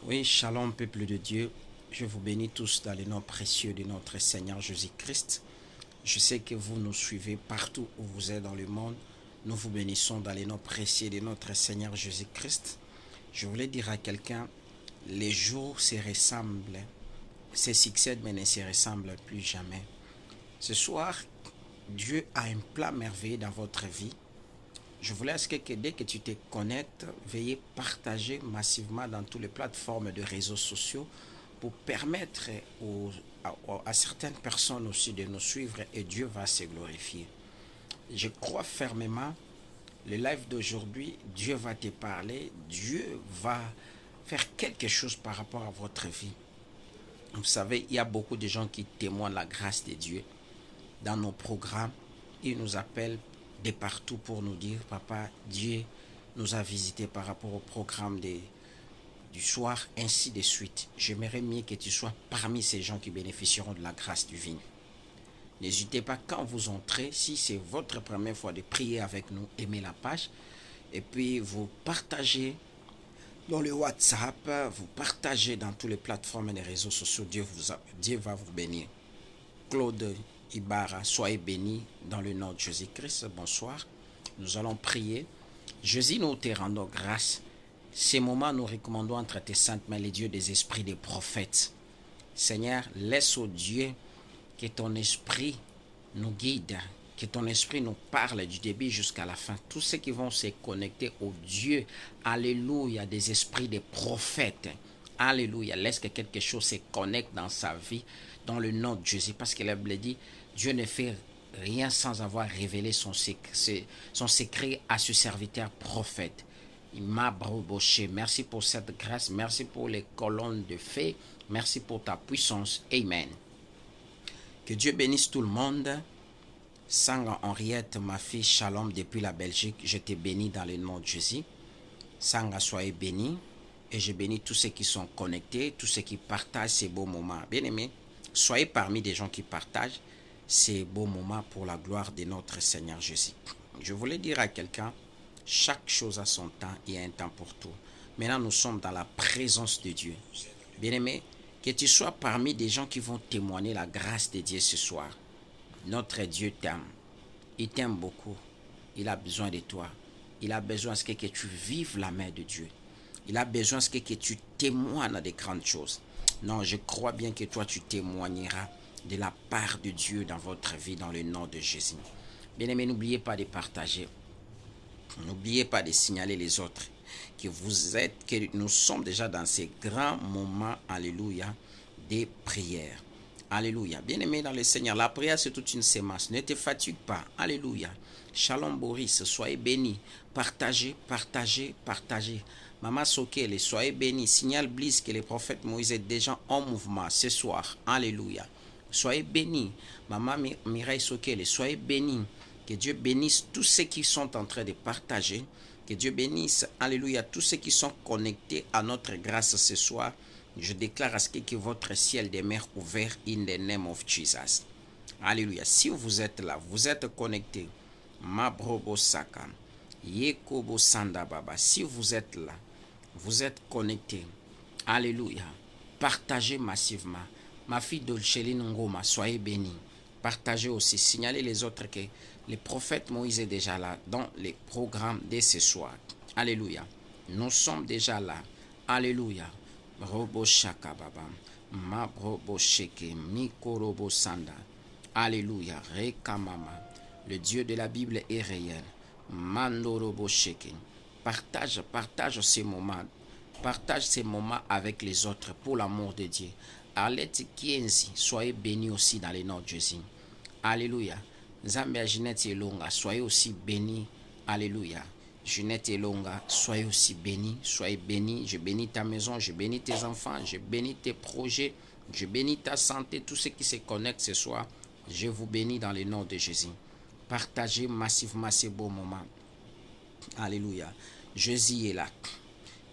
Oui, shalom peuple de Dieu. Je vous bénis tous dans le nom précieux de notre Seigneur Jésus-Christ. Je sais que vous nous suivez partout où vous êtes dans le monde. Nous vous bénissons dans le nom précieux de notre Seigneur Jésus-Christ. Je voulais dire à quelqu'un, les jours se ressemblent, se succèdent mais ne se ressemblent plus jamais. Ce soir, Dieu a un plan merveilleux dans votre vie. Je voulais que dès que tu te connectes, veuillez partager massivement dans toutes les plateformes de réseaux sociaux pour permettre à certaines personnes aussi de nous suivre et Dieu va se glorifier. Je crois fermement, le live d'aujourd'hui, Dieu va te parler, Dieu va faire quelque chose par rapport à votre vie. Vous savez, il y a beaucoup de gens qui témoignent la grâce de Dieu dans nos programmes. Ils nous appellent de partout pour nous dire, papa, Dieu nous a visités par rapport au programme du soir, ainsi de suite. J'aimerais mieux que tu sois parmi ces gens qui bénéficieront de la grâce divine. N'hésitez pas, quand vous entrez, si c'est votre première fois de prier avec nous, aimez la page et puis vous partagez dans le WhatsApp, vous partagez dans toutes les plateformes et les réseaux sociaux. Dieu va vous bénir. Claude Ibarra, soyez bénis dans le nom de Jésus-Christ. Bonsoir. Nous allons prier. Jésus, nous te rendons grâce. Ces moments, nous recommandons entre tes saintes mains les dieux des esprits des prophètes. Seigneur, laisse au Dieu que ton esprit nous guide, que ton esprit nous parle du début jusqu'à la fin. Tous ceux qui vont se connecter au Dieu, alléluia, des esprits des prophètes. Alléluia, laisse que quelque chose se connecte dans sa vie, dans le nom de Jésus. Parce que la Bible dit, Dieu ne fait rien sans avoir révélé son secret à ce serviteur prophète. Il m'a broboché. Merci pour cette grâce. Merci pour les colonnes de feu. Merci pour ta puissance. Amen. Que Dieu bénisse tout le monde. Sanga Henriette, ma fille, shalom depuis la Belgique. Je te bénis dans le nom de Jésus. Sanga, soyez bénis. Et je bénis tous ceux qui sont connectés, tous ceux qui partagent ces beaux moments. Bien-aimés, soyez parmi des gens qui partagent ces beaux moments pour la gloire de notre Seigneur Jésus. Je voulais dire à quelqu'un, chaque chose a son temps, il y a un temps pour tout. Maintenant, nous sommes dans la présence de Dieu. Bien-aimé, que tu sois parmi des gens qui vont témoigner la grâce de Dieu ce soir. Notre Dieu t'aime. Il t'aime beaucoup. Il a besoin de toi. Il a besoin que tu vives la main de Dieu. Il a besoin que tu témoignes des grandes choses. Non, je crois bien que toi, tu témoigneras de la part de Dieu dans votre vie, dans le nom de Jésus. Bien-aimés, n'oubliez pas de partager. N'oubliez pas de signaler les autres que nous sommes déjà dans ces grands moments, alléluia, des prières. Alléluia. Bien-aimé dans le Seigneur, la prière c'est toute une sémence. Ne te fatigue pas. Alléluia. Shalom Boris, soyez bénis. Partagez, partagez, partagez. Maman Sokele, soyez bénis. Signal Bliss que le prophète Moïse est déjà en mouvement ce soir. Alléluia. Soyez bénis. Maman Mireille Sokele, soyez bénis. Que Dieu bénisse tous ceux qui sont en train de partager. Que Dieu bénisse, alléluia, tous ceux qui sont connectés à notre grâce ce soir. Je déclare à ce que votre ciel demeure ouvert in the name of Jesus. Alléluia. Si vous êtes là, vous êtes connectés. Mabrobo Saka. Yekobo Sanda Baba. Si vous êtes là, vous êtes connectés. Alléluia. Partagez massivement. Ma fille Dolceline Ngoma, soyez bénis. Partagez aussi. Signalez les autres que le prophète Moïse est déjà là dans les programmes de ce soir. Alléluia. Nous sommes déjà là. Alléluia. Robo Shaka Baba. Ma Robo Sheke. Miko Robo Sanda. Alléluia. Rekamama. Le Dieu de la Bible est réel. Mando Robo Sheke. Partage ces moments. Partage ces moments avec les autres pour l'amour de Dieu. Arlette Kienzi, soyez bénis aussi dans le nom de Jésus. Alléluia. Zambia Ginette Elonga, soyez aussi bénis. Alléluia. Ginette Elonga, soyez aussi bénis. Soyez bénis. Je bénis ta maison, je bénis tes enfants, je bénis tes projets, je bénis ta santé, tous ceux qui se connectent ce soir. Je vous bénis dans le nom de Jésus. Partagez massivement ces beaux moments. Alléluia. Jésus est là.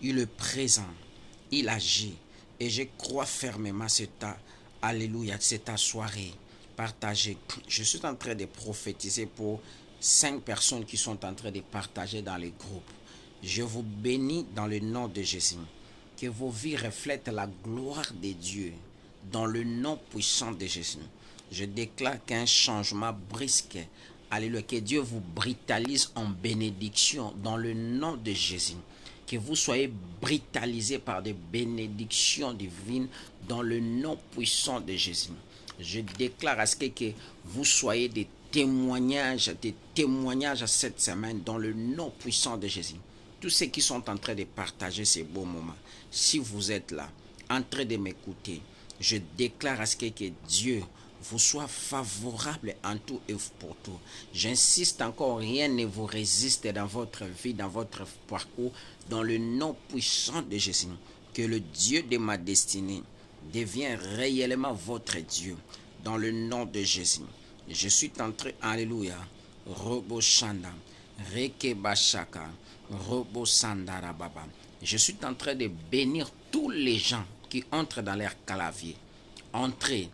Il est présent. Il agit. Et je crois fermement alléluia, c'est ta soirée. Partagez. Je suis en train de prophétiser pour 5 personnes qui sont en train de partager dans les groupes. Je vous bénis dans le nom de Jésus. Que vos vies reflètent la gloire de Dieu dans le nom puissant de Jésus. Je déclare qu'un changement brusque, alléluia, que Dieu vous brutalise en bénédiction dans le nom de Jésus. Que vous soyez brutalisés par des bénédictions divines dans le nom puissant de Jésus. Je déclare à ce que vous soyez des témoignages cette semaine dans le nom puissant de Jésus. Tous ceux qui sont en train de partager ces beaux moments, si vous êtes là, en train de m'écouter, je déclare à ce que Dieu vous soit favorable en tout et pour tout. J'insiste encore, rien ne vous résiste dans votre vie, dans votre parcours, dans le nom puissant de Jésus. Que le Dieu de ma destinée devienne réellement votre Dieu, dans le nom de Jésus. Je suis entré, alléluia, Robo Shanda, Rekebashaka, Robo Sandarababa. Je suis en train de bénir tous les gens qui entrent dans leur clavier. Entrez,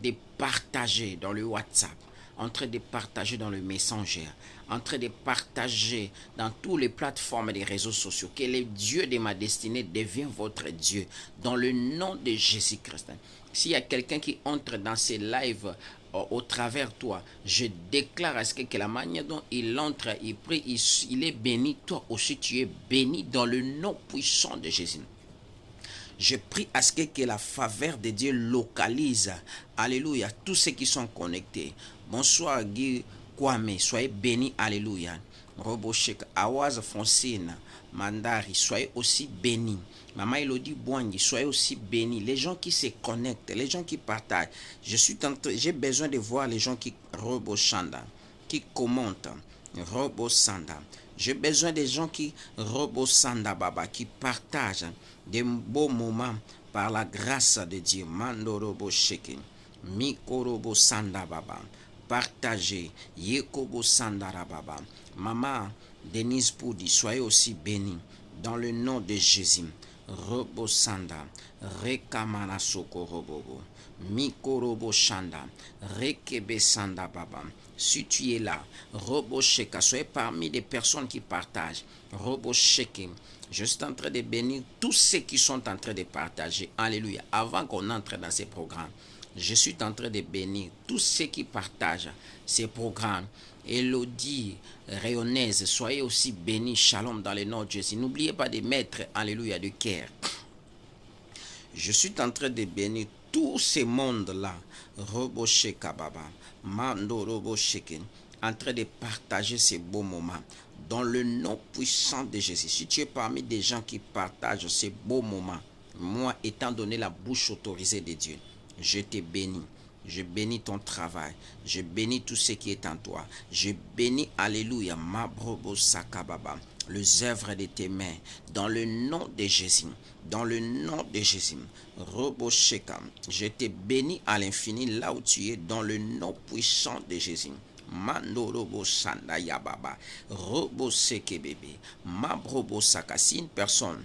de partager dans le WhatsApp, entrez de partager dans le Messenger, entrez de partager dans toutes les plateformes des réseaux sociaux. Que le Dieu de ma destinée devienne votre Dieu dans le nom de Jésus-Christ. S'il y a quelqu'un qui entre dans ces lives au travers toi, je déclare à ce que la manière dont il entre, il prie, il est béni. Toi aussi, tu es béni dans le nom puissant de Jésus. Je prie à ce que la faveur de Dieu localise, alléluia, tous ceux qui sont connectés. Bonsoir Guy Kwame, soyez bénis, alléluia. Robochek, Awaz Francine, Mandari, soyez aussi bénis. Maman Elodie Boangi, soyez aussi bénis. Les gens qui se connectent, les gens qui partagent. J'ai besoin de voir les gens qui Robochanda, qui commentent. Robosanda. J'ai besoin des gens qui Robosanda Baba, qui partagent des beaux moments par la grâce de Dieu. Mando Robosheke, Mikorobo Sanda Baba. Partagez. Yekobo Sandara Baba. Maman Denise Poudi, soyez aussi bénis dans le nom de Jésus. Robo Sanda, Rekamana Soko Robobo, Mikorobo Shanda, Rekebe Sanda Baba. Si tu es là, Robo Sheka, soyez parmi les personnes qui partagent. Robo Sheke, je suis en train de bénir tous ceux qui sont en train de partager. Alléluia. Avant qu'on entre dans ces programmes, je suis en train de bénir tous ceux qui partagent ces programmes. Elodie, Rayonnaise, soyez aussi bénis. Shalom dans le nom de Jésus. N'oubliez pas de mettre, alléluia, de cœur. Je suis en train de bénir tous ces mondes-là. Robosheka Baba, Mando Robosheke, en train de partager ces beaux moments. Dans le nom puissant de Jésus. Si tu es parmi des gens qui partagent ces beaux moments, moi, étant donné la bouche autorisée de Dieu, je te bénis. Je bénis ton travail. Je bénis tout ce qui est en toi. Je bénis, alléluia, Mabrobo Sakababa, les œuvres de tes mains. Dans le nom de Jésus. Dans le nom de Jésus. Robo Sheka. Je te bénis à l'infini là où tu es. Dans le nom puissant de Jésus. Mando Robo Sanda Yababa. Robo Seke Bébé. Mabrobo Saka. Si une personne.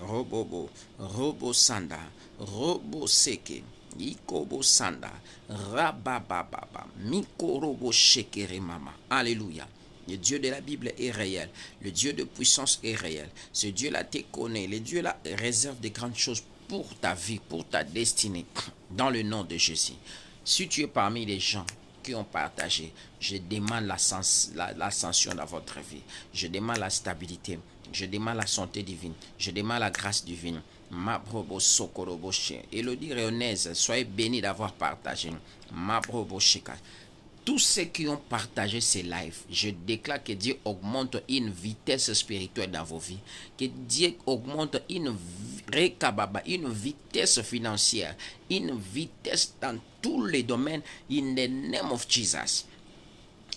Robo Sanda. Robo Seke. Ikobo Sanda, Rabababa, Mikorobo Shekere Mama. Alléluia. Le Dieu de la Bible est réel. Le Dieu de puissance est réel. Ce Dieu-là te connaît. Le Dieu-là réserve de grandes choses pour ta vie, pour ta destinée. Dans le nom de Jésus. Si tu es parmi les gens qui ont partagé, je demande l'ascension dans votre vie. Je demande la stabilité. Je demande la santé divine. Je demande la grâce divine. Mabrobo Sokorobo She. Elodie Rayonnaise, soyez bénis d'avoir partagé. Mabrobo Sheka. Tous ceux qui ont partagé ces lives, je déclare que Dieu augmente une vitesse spirituelle dans vos vies. Que Dieu augmente une vitesse financière, une vitesse dans tous les domaines. In the name of Jesus.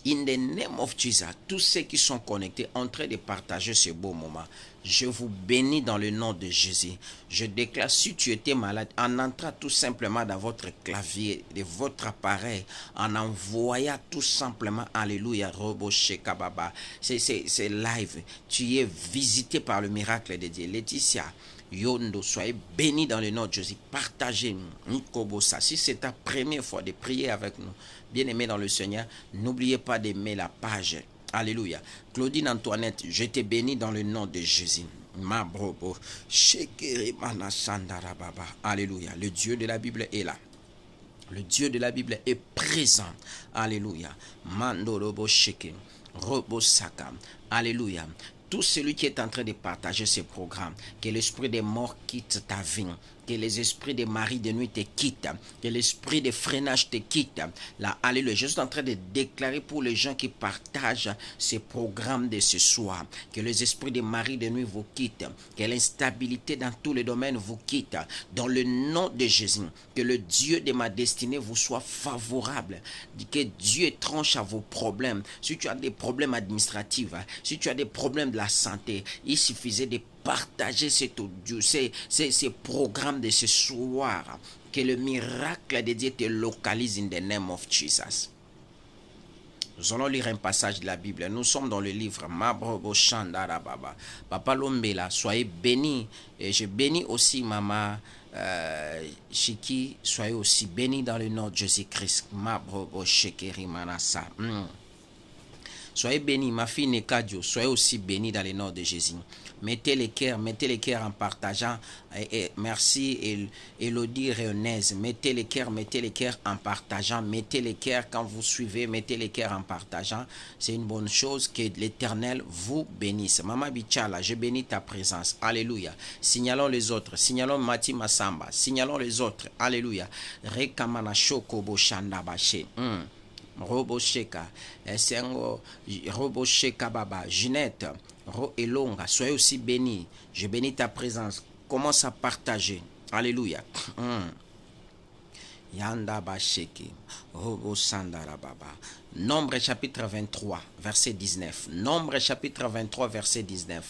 In the name of Jesus, tous ceux qui sont connectés en train de partager ce beau moment, je vous bénis dans le nom de Jésus. Je déclare, si tu étais malade, en entrant tout simplement dans votre clavier, de votre appareil, en envoyant tout simplement, alléluia, Robo Sheka Baba, c'est live, tu es visité par le miracle de Dieu. Laetitia, Yondo, soyez bénis dans le nom de Jésus. Partagez Nkobosa. Si c'est ta première fois de prier avec nous, bien-aimés dans le Seigneur, n'oubliez pas d'aimer la page. Alléluia. Claudine Antoinette, je te bénis dans le nom de Jésus. Mabrobo. Shekere manasandara baba. Alléluia. Le Dieu de la Bible est là. Le Dieu de la Bible est présent. Alléluia. Mandorobo sheke. Robo saka. Alléluia. Tout celui qui est en train de partager ce programme, que l'esprit des morts quitte ta vie, que les esprits des maris de nuit te quittent, que l'esprit de freinage te quitte. Là, alléluia. Je suis en train de déclarer pour les gens qui partagent ce programme de ce soir, que les esprits des maris de nuit vous quittent, que l'instabilité dans tous les domaines vous quitte. Dans le nom de Jésus, que le Dieu de ma destinée vous soit favorable, que Dieu tranche à vos problèmes. Si tu as des problèmes administratifs, si tu as des problèmes de la santé, il suffisait de partager cet audio, ces programmes de ce soir, que le miracle de Dieu te localise in the name of Jesus. Nous allons lire un passage de la Bible. Nous sommes dans le livre Mabrobo Shandara Baba. Papa Lombela, soyez bénis. Et je bénis aussi Maman Chiki, soyez aussi bénis dans le nom de Jésus-Christ. Mabrobo Shekeri Manasa. Soyez bénis, ma fille Nekadio, soyez aussi bénis dans le nom de Jésus. Mettez les cœurs en partageant. Merci Elodie Réonnaise. Mettez les cœurs en partageant. Mettez les cœurs quand vous suivez. Mettez les cœurs en partageant. C'est une bonne chose. Que l'Éternel vous bénisse. Maman Bichala, je bénis ta présence. Alléluia. Signalons les autres. Signalons Mati Massamba. Signalons les autres. Alléluia. Rekamana Shokobo Shandabache. Robo Sheka, Sengo, Robo Sheka Baba, Ginette, Elonga, soyez aussi bénis. Je bénis ta présence. Commence à partager. Alléluia. Yanda Basheke, Robo Sandara Baba. Nombre chapitre 23, verset 19. Nombre chapitre 23, verset 19.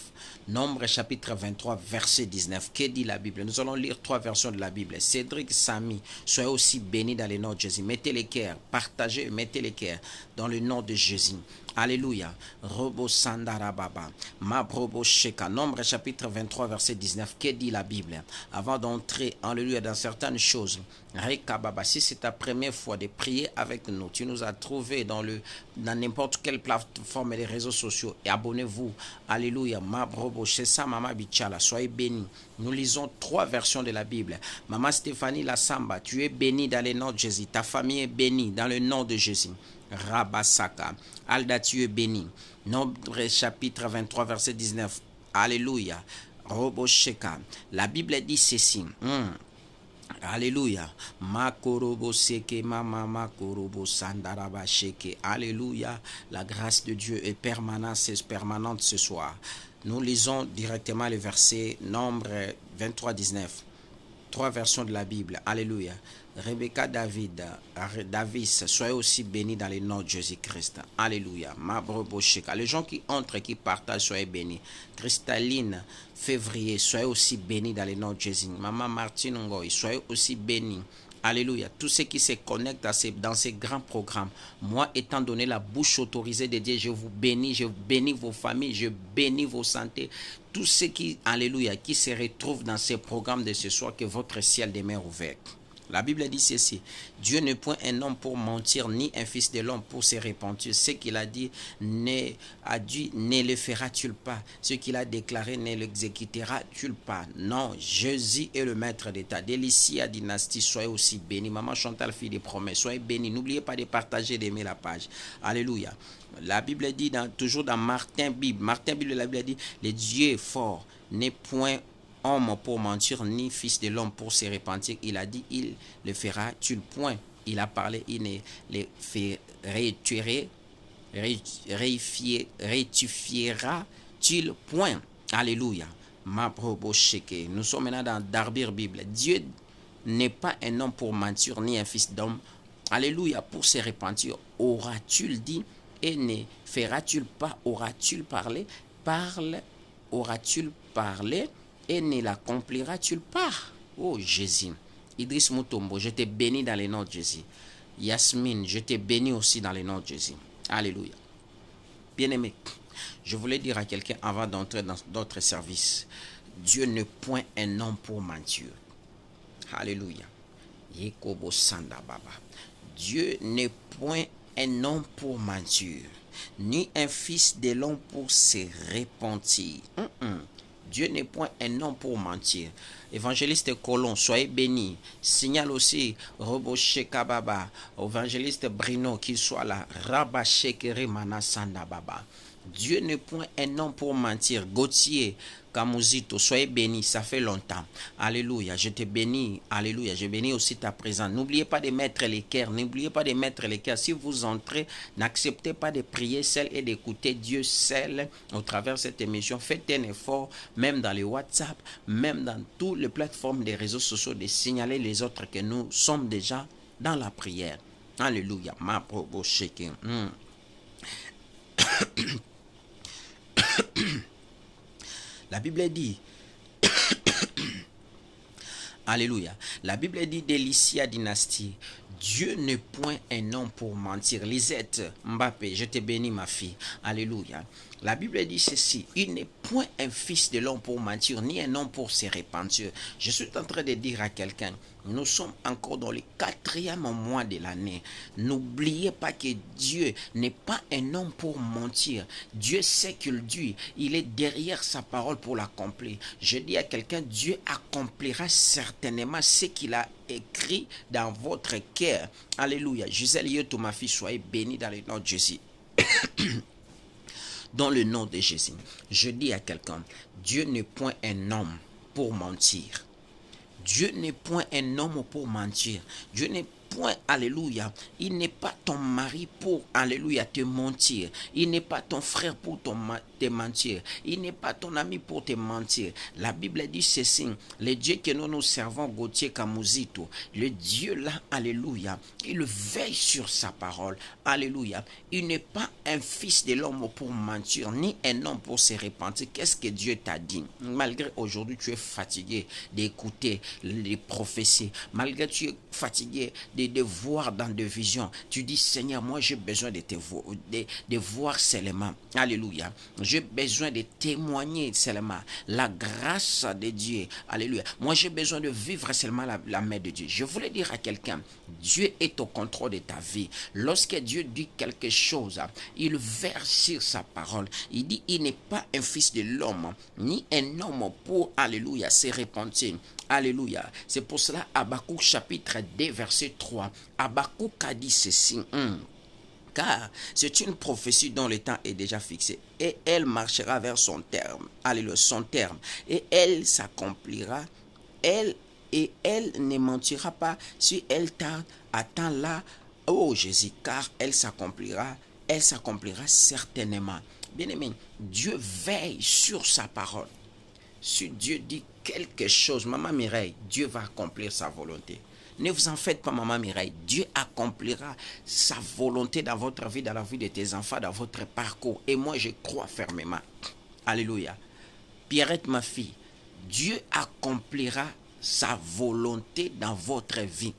Nombre chapitre 23, verset 19. Que dit la Bible? Nous allons lire 3 versions de la Bible. Cédric, Samy, soyez aussi bénis dans le nom de Jésus. Mettez les cœurs, partagez, mettez les cœurs dans le nom de Jésus. Alléluia. Robo Sandara Baba. Mabrobo Sheka. Nombre chapitre 23, verset 19. Que dit la Bible? Avant d'entrer, alléluia, dans certaines choses, Reka Baba, si c'est ta première fois de prier avec nous, tu nous as trouvé dans n'importe quelle plateforme des réseaux sociaux et abonnez-vous. Alléluia. Mabrobo, c'est ça, Maman Bichala. Soyez bénis. Nous lisons 3 versions de la Bible. Maman Stéphanie Lassamba, tu es bénie dans le nom de Jésus. Ta famille est bénie dans le nom de Jésus. Rabasaka. Alda, tu es béni. Nombre chapitre 23, verset 19. Alléluia. Robo Sheka. La Bible dit ceci. Alléluia. Makorobo seke mama makorobo sandaraba sheke. Alléluia. La grâce de Dieu est permanente ce soir. Nous lisons directement le verset Nombre 23, 19. 3 versions de la Bible. Alléluia. Rebecca Davis, soyez aussi bénis dans le nom de Jésus-Christ. Alléluia. Mabrobo Sheka. Les gens qui entrent et qui partagent, soyez bénis. Cristalline Février, soyez aussi bénis dans le nom de Jésus. Maman Martine Ngoy, soyez aussi bénis. Alléluia. Tous ceux qui se connectent dans ces grands programmes, moi étant donné la bouche autorisée de Dieu, je vous bénis, je bénis vos familles, je bénis vos santé. Tous ceux qui, alléluia, qui se retrouvent dans ces programmes de ce soir, que votre ciel demeure ouvert. La Bible dit ceci: Dieu n'est point un homme pour mentir, ni un fils de l'homme pour se repentir. Ce qu'il a dit, ne le fera-t-il pas? Ce qu'il a déclaré, ne l'exécutera-t-il pas? Non, Jésus est le maître d'État. Délicia dynastie, soyez aussi bénis. Maman Chantal, fille des promesses, soyez bénis. N'oubliez pas de partager, d'aimer la page. Alléluia. La Bible dit, toujours dans Martin Bible, la Bible dit, le Dieu est fort, n'est point homme pour mentir, ni fils de l'homme pour se repentir. Il a dit, il le fera-t-il point? Il a parlé, il ne le rectifiera-t-il point? Alléluia. Nous sommes maintenant dans Darbir Bible. Dieu n'est pas un homme pour mentir, ni un fils d'homme. Alléluia. Pour se repentir, aura-t-il dit, et ne fera-t-il pas? Aura-t-il parlé? Aura-t-il parlé? Et ne l'accomplira-t-il pas? Oh Jésus. Idriss Mutombo, je te bénis dans le nom de Jésus. Yasmine, je te bénis aussi dans le nom de Jésus. Alléluia. Bien-aimé, je voulais dire à quelqu'un avant d'entrer dans d'autres services, Dieu n'est point un homme pour mentir. Alléluia. Yekobo Sanda Baba. Dieu n'est point un homme pour mentir, ni un fils de l'homme pour se repentir. Dieu n'est point un homme pour mentir. Évangéliste Colon, soyez béni. Signale aussi Roboche Kababa, évangéliste Brino, qu'il soit là. Rabashekere Manasanda Baba. Dieu n'est point un homme pour mentir. Gauthier Kamuzito, soyez béni, ça fait longtemps. Alléluia, je te bénis. Alléluia, je bénis aussi ta présence. N'oubliez pas de mettre les cœurs. N'oubliez pas de mettre les cœurs. Si vous entrez, n'acceptez pas de prier seul et d'écouter Dieu seul au travers de cette émission. Faites un effort, même dans les WhatsApp, même dans toutes les plateformes des réseaux sociaux, de signaler les autres que nous sommes déjà dans la prière. Alléluia. Ma probo shaking. La Bible dit, alléluia, la Bible dit d'Elicia dynastie, Dieu n'est point un homme pour mentir. Lisette Mbappé, je te bénis ma fille, alléluia. La Bible dit ceci, il n'est point un fils de l'homme pour mentir, ni un homme pour se repentir. Je suis en train de dire à quelqu'un, nous sommes encore dans le 4e mois de l'année. N'oubliez pas que Dieu n'est pas un homme pour mentir. Dieu sait qu'il dit, il est derrière sa parole pour l'accomplir. Je dis à quelqu'un, Dieu accomplira certainement ce qu'il a écrit dans votre cœur. Alléluia. Gisèle Yoto, ma fille, soyez bénie dans le nom de Jésus. Dans le nom de Jésus, je dis à quelqu'un, Dieu n'est point un homme pour mentir. Dieu n'est point un homme pour mentir. Dieu n'est point, alléluia, il n'est pas ton mari pour, alléluia, te mentir. Il n'est pas ton frère pour te mentir. Il n'est pas ton ami pour te mentir. La Bible dit ceci, le Dieu que nous servons, Gauthier Kamuzito, le Dieu là, alléluia, il veille sur sa parole, alléluia. Il n'est pas un fils de l'homme pour mentir, ni un homme pour se repentir. Qu'est-ce que Dieu t'a dit? Malgré aujourd'hui tu es fatigué d'écouter les prophéties, malgré tu es fatigué de voir dans des visions, tu dis Seigneur, moi j'ai besoin de te voir, de voir seulement, alléluia, j'ai besoin de témoigner seulement la grâce de Dieu, alléluia, moi j'ai besoin de vivre seulement la main de Dieu. Je voulais dire à quelqu'un, Dieu est au contrôle de ta vie. Lorsque Dieu dit quelque chose, il verse sur sa parole, il dit il n'est pas un fils de l'homme, ni un homme pour, alléluia, se repentir. Alléluia. C'est pour cela, Habakkuk chapitre 2, verset 3. Habakkuk a dit ceci. Car c'est une prophétie dont le temps est déjà fixé. Et elle marchera vers son terme. Alléluia, son terme. Et elle s'accomplira. Elle ne mentira pas si elle tarde. Attends-la, oh Jésus, car elle s'accomplira. Elle s'accomplira certainement. Bien-aimé, Dieu veille sur sa parole. Si Dieu dit quelque chose, maman Mireille, Dieu va accomplir sa volonté. Ne vous en faites pas, maman Mireille. Dieu accomplira sa volonté dans votre vie, dans la vie de tes enfants, dans votre parcours. Et moi, je crois fermement. Alléluia. Pierrette, ma fille, Dieu accomplira sa volonté dans votre vie.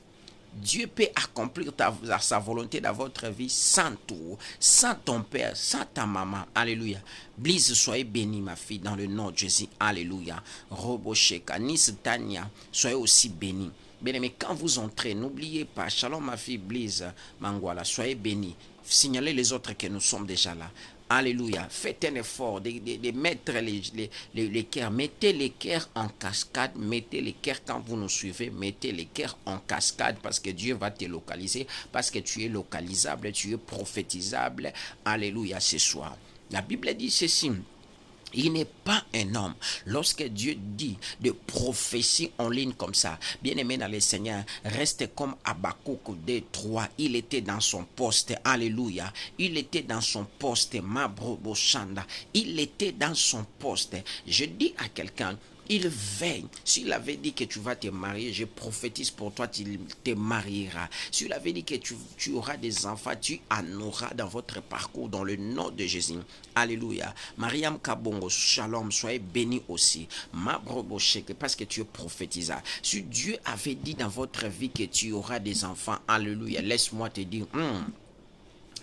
Dieu peut accomplir sa volonté dans votre vie sans toi, sans ton père, sans ta maman. Alléluia. Blise, soyez bénie, ma fille, dans le nom de Jésus. Alléluia. Robosheka, Nice Tania, soyez aussi bénie. Bien-aimé, quand vous entrez, n'oubliez pas, shalom ma fille Blise Mangwala, soyez bénie. Signalez les autres que nous sommes déjà là. Alléluia. Faites un effort de mettre les cœurs. Mettez les cœurs en cascade. Mettez les cœurs quand vous nous suivez. Mettez les cœurs en cascade parce que Dieu va te localiser. Parce que tu es localisable, tu es prophétisable. Alléluia ce soir. La Bible dit ceci. Il n'est pas un homme. Lorsque Dieu dit de prophétie en ligne comme ça, bien-aimé dans le Seigneur, reste comme Habakkuk 2:3. Il était dans son poste. Alléluia. Il était dans son poste. Mabroboshanda. Il était dans son poste. Je dis à quelqu'un, il veille. S'il avait dit que tu vas te marier, je prophétise pour toi, tu te marieras. S'il avait dit que tu auras des enfants, tu en auras dans votre parcours, dans le nom de Jésus. Alléluia. Mariam Kabongo, shalom, soyez bénis aussi. Mabrobosheke, parce que tu es prophétisant. Si Dieu avait dit dans votre vie que tu auras des enfants, alléluia, laisse-moi te dire,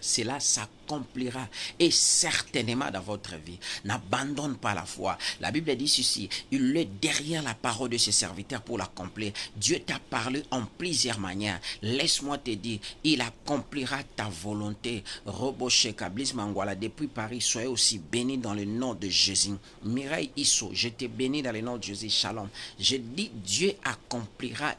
cela s'accomplira et certainement dans votre vie. N'abandonne pas la foi. La Bible dit ceci, il est derrière la parole de ses serviteurs pour l'accomplir. Dieu t'a parlé en plusieurs manières. Laisse-moi te dire, il accomplira ta volonté. Roboche Kablis Mangwala, depuis Paris, soyez aussi bénis dans le nom de Jésus. Mireille Isso, je te bénis dans le nom de Jésus. Shalom. Je dis, Dieu accomplira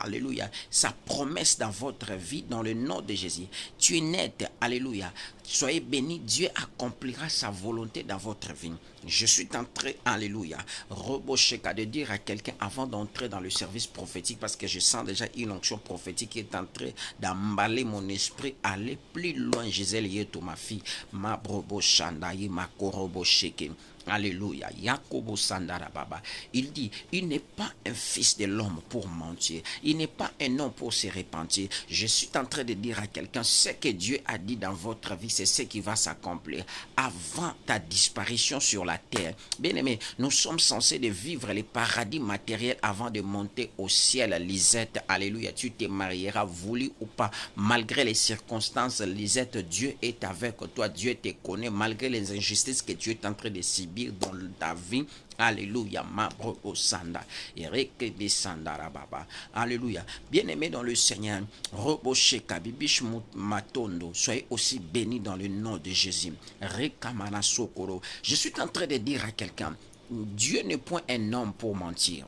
alléluia, sa promesse dans votre vie dans le nom de Jésus. Tu es net, alléluia. Soyez bénis, Dieu accomplira sa volonté dans votre vie. Je suis en train, alléluia, Robocheka, de dire à quelqu'un avant d'entrer dans le service prophétique, parce que je sens déjà une onction prophétique qui est en train d'emballer mon esprit, aller plus loin. Gisèle Yeto, ma fille, ma Brobochandaï, ma Korobocheke. Alléluia. Yakobo Sandara Baba. Il dit, il n'est pas un fils de l'homme pour mentir. Il n'est pas un homme pour se repentir. Je suis en train de dire à quelqu'un, ce que Dieu a dit dans votre vie, c'est ce qui va s'accomplir avant ta disparition sur la terre. Bien-aimé, nous sommes censés de vivre les paradis matériels avant de monter au ciel. Lisette, alléluia, tu te marieras, voulu ou pas. Malgré les circonstances, Lisette, Dieu est avec toi. Dieu te connaît, malgré les injustices que Dieu est en train de subir dans ta vie. Alléluia, ma bro sanda, ereke de sandara baba. Alléluia. Bien-aimé dans le Seigneur, Robosheka bibish matondo, soyez aussi bénis dans le nom de Jésus. Rekamana sokoro. Je suis en train de dire à quelqu'un, Dieu n'est point un homme pour mentir.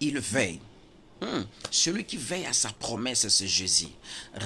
Il veille. Celui qui veille à sa promesse, c'est Jésus.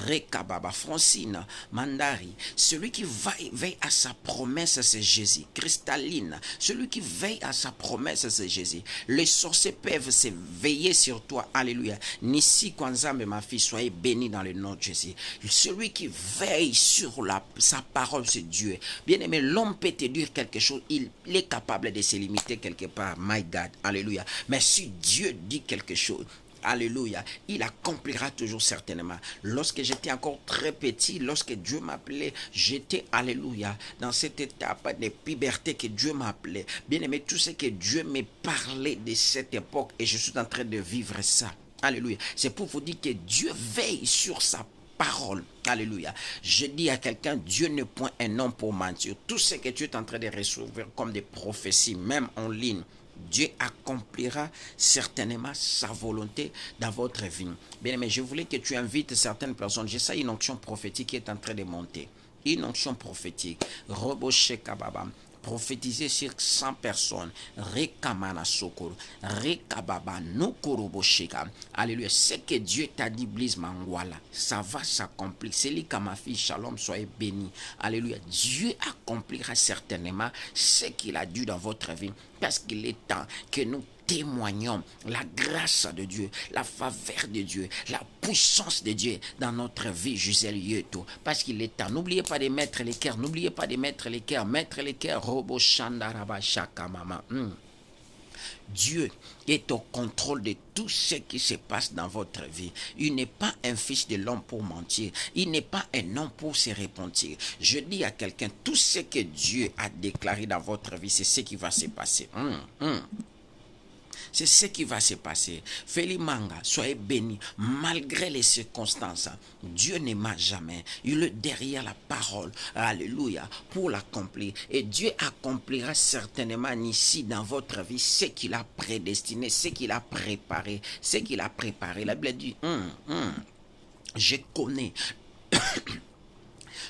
Rekababa, Francine, Mandari. Celui qui veille à sa promesse, c'est Jésus. Cristalline. Celui qui veille à sa promesse, c'est Jésus. Les sorciers peuvent se veiller sur toi. Alléluia. Nisi Kwanzambe, ma fille, soyez bénis dans le nom de Jésus. Celui qui veille sur sa parole, c'est Dieu. Bien aimé, l'homme peut te dire quelque chose. Il est capable de se limiter quelque part. My God. Alléluia. Mais si Dieu dit quelque chose, alléluia, il accomplira toujours certainement. Lorsque j'étais encore très petit, lorsque Dieu m'appelait, j'étais, alléluia, dans cette étape de puberté que Dieu m'appelait. Bien aimé, tout ce que Dieu me parlait de cette époque, et je suis en train de vivre ça. Alléluia. C'est pour vous dire que Dieu veille sur sa parole. Alléluia. Je dis à quelqu'un, Dieu n'est point un homme pour mentir. Tout ce que tu es en train de recevoir comme des prophéties, même en ligne, Dieu accomplira certainement sa volonté dans votre vie. Bien, mais je voulais que tu invites certaines personnes. J'ai ça, une onction prophétique qui est en train de monter. Une onction prophétique. Roboche Kababa. Prophétiser sur 100 personnes. Rekamana Sokoro. Rekababa Nokorobosheka. Alléluia. Ce que Dieu t'a dit, Blaise Mangwala, ça va s'accomplir. C'est lui qui ma fille, Shalom, soyez bénis. Alléluia. Dieu accomplira certainement ce qu'il a dû dans votre vie. Parce qu'il est temps que nous témoignons la grâce de Dieu, la faveur de Dieu, la puissance de Dieu dans notre vie, Gisèle Yeto. Parce qu'il est temps. N'oubliez pas de mettre les cœurs. N'oubliez pas de mettre les cœurs. Mettre les cœurs. Robo Shandaraba Shaka Mama. Dieu est au contrôle de tout ce qui se passe dans votre vie. Il n'est pas un fils de l'homme pour mentir. Il n'est pas un homme pour se repentir. Je dis à quelqu'un, tout ce que Dieu a déclaré dans votre vie, c'est ce qui va se passer. C'est ce qui va se passer. Félimanga, soyez bénis. Malgré les circonstances, Dieu ne ment jamais. Il est derrière la parole. Alléluia. Pour l'accomplir. Et Dieu accomplira certainement ici dans votre vie ce qu'il a prédestiné, ce qu'il a préparé. Ce qu'il a préparé. La Bible dit, je connais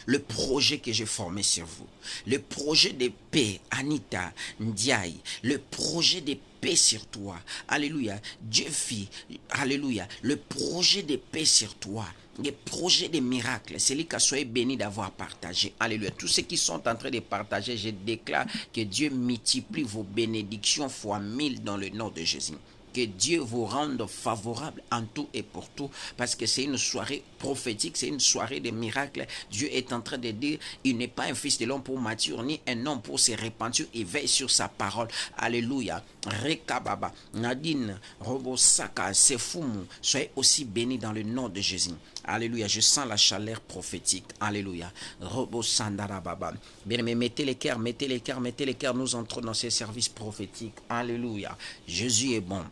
le projet que j'ai formé sur vous. Le projet de paix, Anita Ndiaye. Le projet de paix sur toi. Alléluia. Dieu fit, alléluia, le projet de paix sur toi. Le projet de miracles. C'est lui qui soit béni d'avoir partagé. Alléluia. Tous ceux qui sont en train de partager, je déclare que Dieu multiplie vos bénédictions fois 1000 dans le nom de Jésus. Que Dieu vous rende favorable en tout et pour tout, parce que c'est une soirée prophétique, c'est une soirée de miracles. Dieu est en train de dire, il n'est pas un fils de l'homme pour mature, ni un homme pour se repentir, il veille sur sa parole. Alléluia. Rekababa, Nadine, Robosaka, Sefumu, soyez aussi bénis dans le nom de Jésus. Alléluia, je sens la chaleur prophétique. Alléluia. Robosandara Baba. Bien, mais mettez les cœurs, mettez les cœurs, mettez les cœurs. Nous entrons dans ces services prophétiques. Alléluia. Jésus est bon.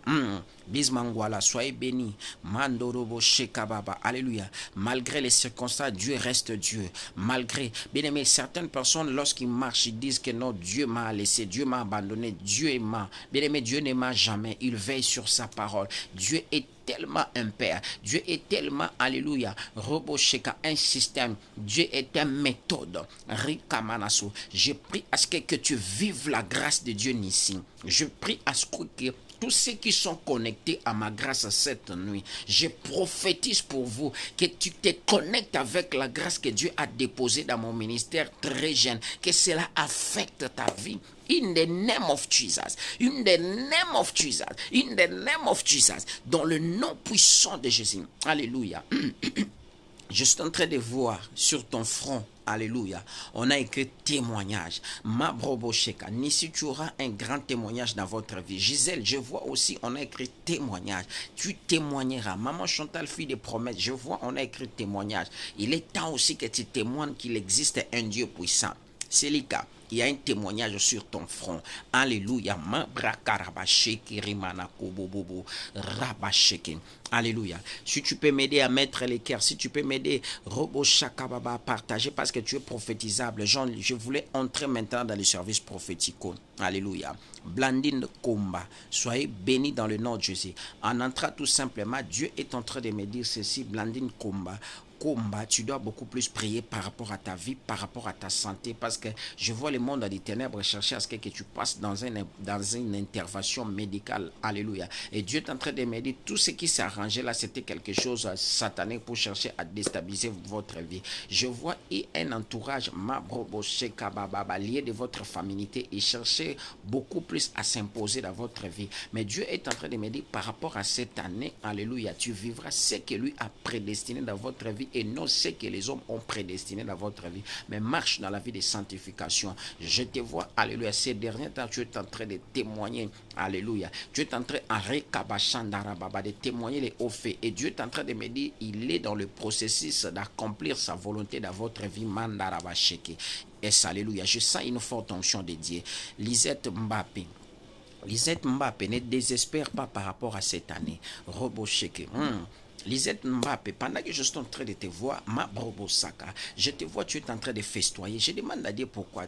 Bismangwala, soyez bénis. Mandorobo Shekababa. Alléluia. Malgré les circonstances, Dieu reste Dieu. Malgré, bien aimé, certaines personnes, lorsqu'ils marchent, ils disent que non, Dieu m'a laissé, Dieu m'a abandonné, Dieu est mort. Bien aimé, Dieu n'aima jamais. Il veille sur sa parole. Dieu est tellement un père. Dieu est tellement, alléluia, Robosheka, un système. Dieu est une méthode. Rikamanaso. Je prie à ce que tu vives la grâce de Dieu ici. Je prie à ce que tous ceux qui sont connectés à ma grâce cette nuit, je prophétise pour vous que tu te connectes avec la grâce que Dieu a déposée dans mon ministère très jeune, que cela affecte ta vie. In the name of Jesus, in the name of Jesus, in the name of Jesus, dans le nom puissant de Jésus. Alléluia. Je suis en train de voir sur ton front, alléluia, on a écrit témoignage. Ma brobosheka, Nissi, tu auras un grand témoignage dans votre vie. Gisèle, je vois aussi, on a écrit témoignage. Tu témoigneras. Maman Chantal, fille de promesses, je vois, on a écrit témoignage. Il est temps aussi que tu témoignes qu'il existe un Dieu puissant. C'est le cas. Il y a un témoignage sur ton front. Alléluia. Alléluia. Si tu peux m'aider à mettre les cœurs, si tu peux m'aider, Robo Shakababa, à partager parce que tu es prophétisable. Je voulais entrer maintenant dans le service prophétique. Alléluia. Blandine Komba, soyez bénis dans le nom de Jésus. En entrant tout simplement, Dieu est en train de me dire ceci, Blandine Komba. Tu dois beaucoup plus prier par rapport à ta vie, par rapport à ta santé, parce que je vois le monde des ténèbres chercher à ce que tu passes dans une intervention médicale. Alléluia. Et Dieu est en train de me dire, tout ce qui s'est arrangé là, c'était quelque chose satanique pour chercher à déstabiliser votre vie. Je vois un entourage lié de votre familiarité et chercher beaucoup plus à s'imposer dans votre vie. Mais Dieu est en train de me dire, par rapport à cette année, alléluia, tu vivras ce que lui a prédestiné dans votre vie et non ce que les hommes ont prédestiné dans votre vie, mais marche dans la vie de sanctification. Je te vois, alléluia, ces derniers temps, tu es en train de témoigner, alléluia, tu es en train de témoigner les hauts faits, et Dieu est en train de me dire, il est dans le processus d'accomplir sa volonté dans votre vie, mandarabasheke. Et alléluia, je sens une forte onction de Dieu. Lisette Mbappé, ne désespère pas par rapport à cette année. Robosheke. Lisette Mbappé, pendant que je suis en train de te voir, ma brobosaka, je te vois, tu es en train de festoyer. Je demande à Dieu pourquoi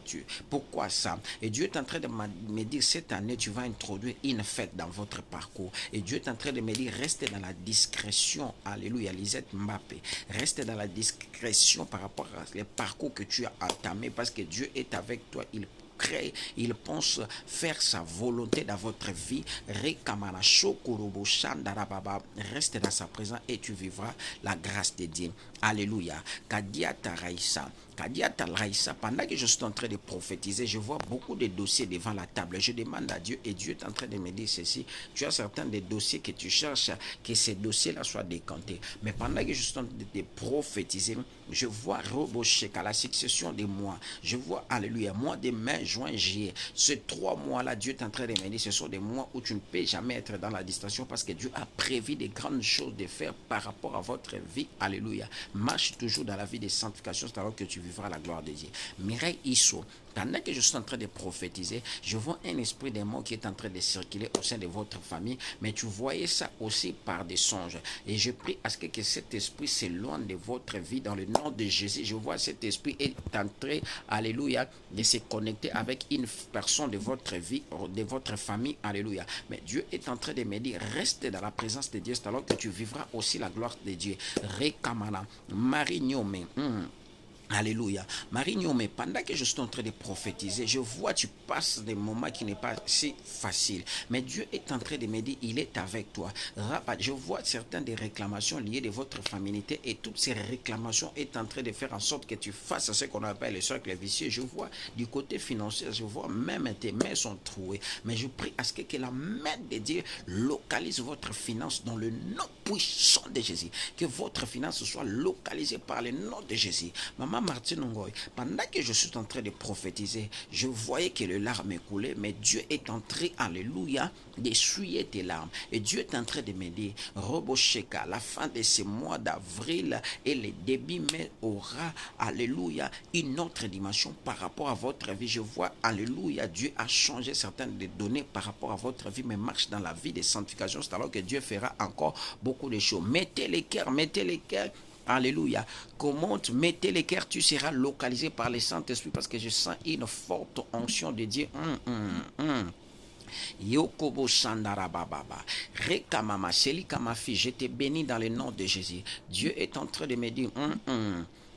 ça. Et Dieu est en train de me dire, cette année, tu vas introduire une fête dans votre parcours. Et Dieu est en train de me dire, reste dans la discrétion. Alléluia, Lisette Mbappé. Reste dans la discrétion par rapport à les parcours que tu as entamés, parce que Dieu est avec toi. Il pense faire sa volonté dans votre vie. Reste dans sa présence et tu vivras la grâce de Dieu. Alléluia. Kadiata Raïsa, pendant que je suis en train de prophétiser, je vois beaucoup de dossiers devant la table. Je demande à Dieu et Dieu est en train de me dire ceci. Tu as certains des dossiers que tu cherches, que ces dossiers-là soient décantés. Mais pendant que je suis en train de prophétiser, je vois Robosheka, la succession des mois. Je vois, alléluia, mois de mai, juin, juillet. Ces 3 mois-là, Dieu est en train de me dire, ce sont des mois où tu ne peux jamais être dans la distraction parce que Dieu a prévu des grandes choses de faire par rapport à votre vie. Alléluia. Marche toujours dans la vie de sanctification, c'est alors que tu vivras la gloire de Dieu. Mireille Isso, pendant que je suis en train de prophétiser, je vois un esprit des morts qui est en train de circuler au sein de votre famille, mais tu voyais ça aussi par des songes. Et je prie à ce que cet esprit s'éloigne de votre vie dans le nom de Jésus. Je vois cet esprit est en train, alléluia, de se connecter avec une personne de votre vie, de votre famille, alléluia. Mais Dieu est en train de me dire, reste dans la présence de Dieu, c'est alors que tu vivras aussi la gloire de Dieu. Rekamana, Marignome, Alléluia. Marignon, mais pendant que je suis en train de prophétiser, je vois tu passes des moments qui n'est pas si facile. Mais Dieu est en train de me dire, il est avec toi. Je vois certaines des réclamations liées de votre familiarité et toutes ces réclamations est en train de faire en sorte que tu fasses ce qu'on appelle le cercle vicieux. Je vois du côté financier, je vois même tes mains sont trouées. Mais je prie à ce que la main de Dieu localise votre finance dans le nom puissant de Jésus. Que votre finance soit localisée par le nom de Jésus. Maman Maman Martine Ngoy, pendant que je suis en train de prophétiser, je voyais que les larmes coulaient, mais Dieu est en train, alléluia, d'essuyer tes larmes. Et Dieu est en train de me dire, Robosheka, la fin de ce mois d'avril et le début mai aura, alléluia, une autre dimension par rapport à votre vie. Je vois, alléluia, Dieu a changé certaines des données par rapport à votre vie, mais marche dans la vie de sanctification. C'est alors que Dieu fera encore beaucoup de choses. Mettez les cœurs, alléluia. Comment mettez les cœurs, tu seras localisé par le Saint-Esprit parce que je sens une forte onction de Dieu. Yokobo Shandara Bababa. Rekamama, Selika ma fille, je te bénis dans le nom de Jésus. Dieu est en train de me dire,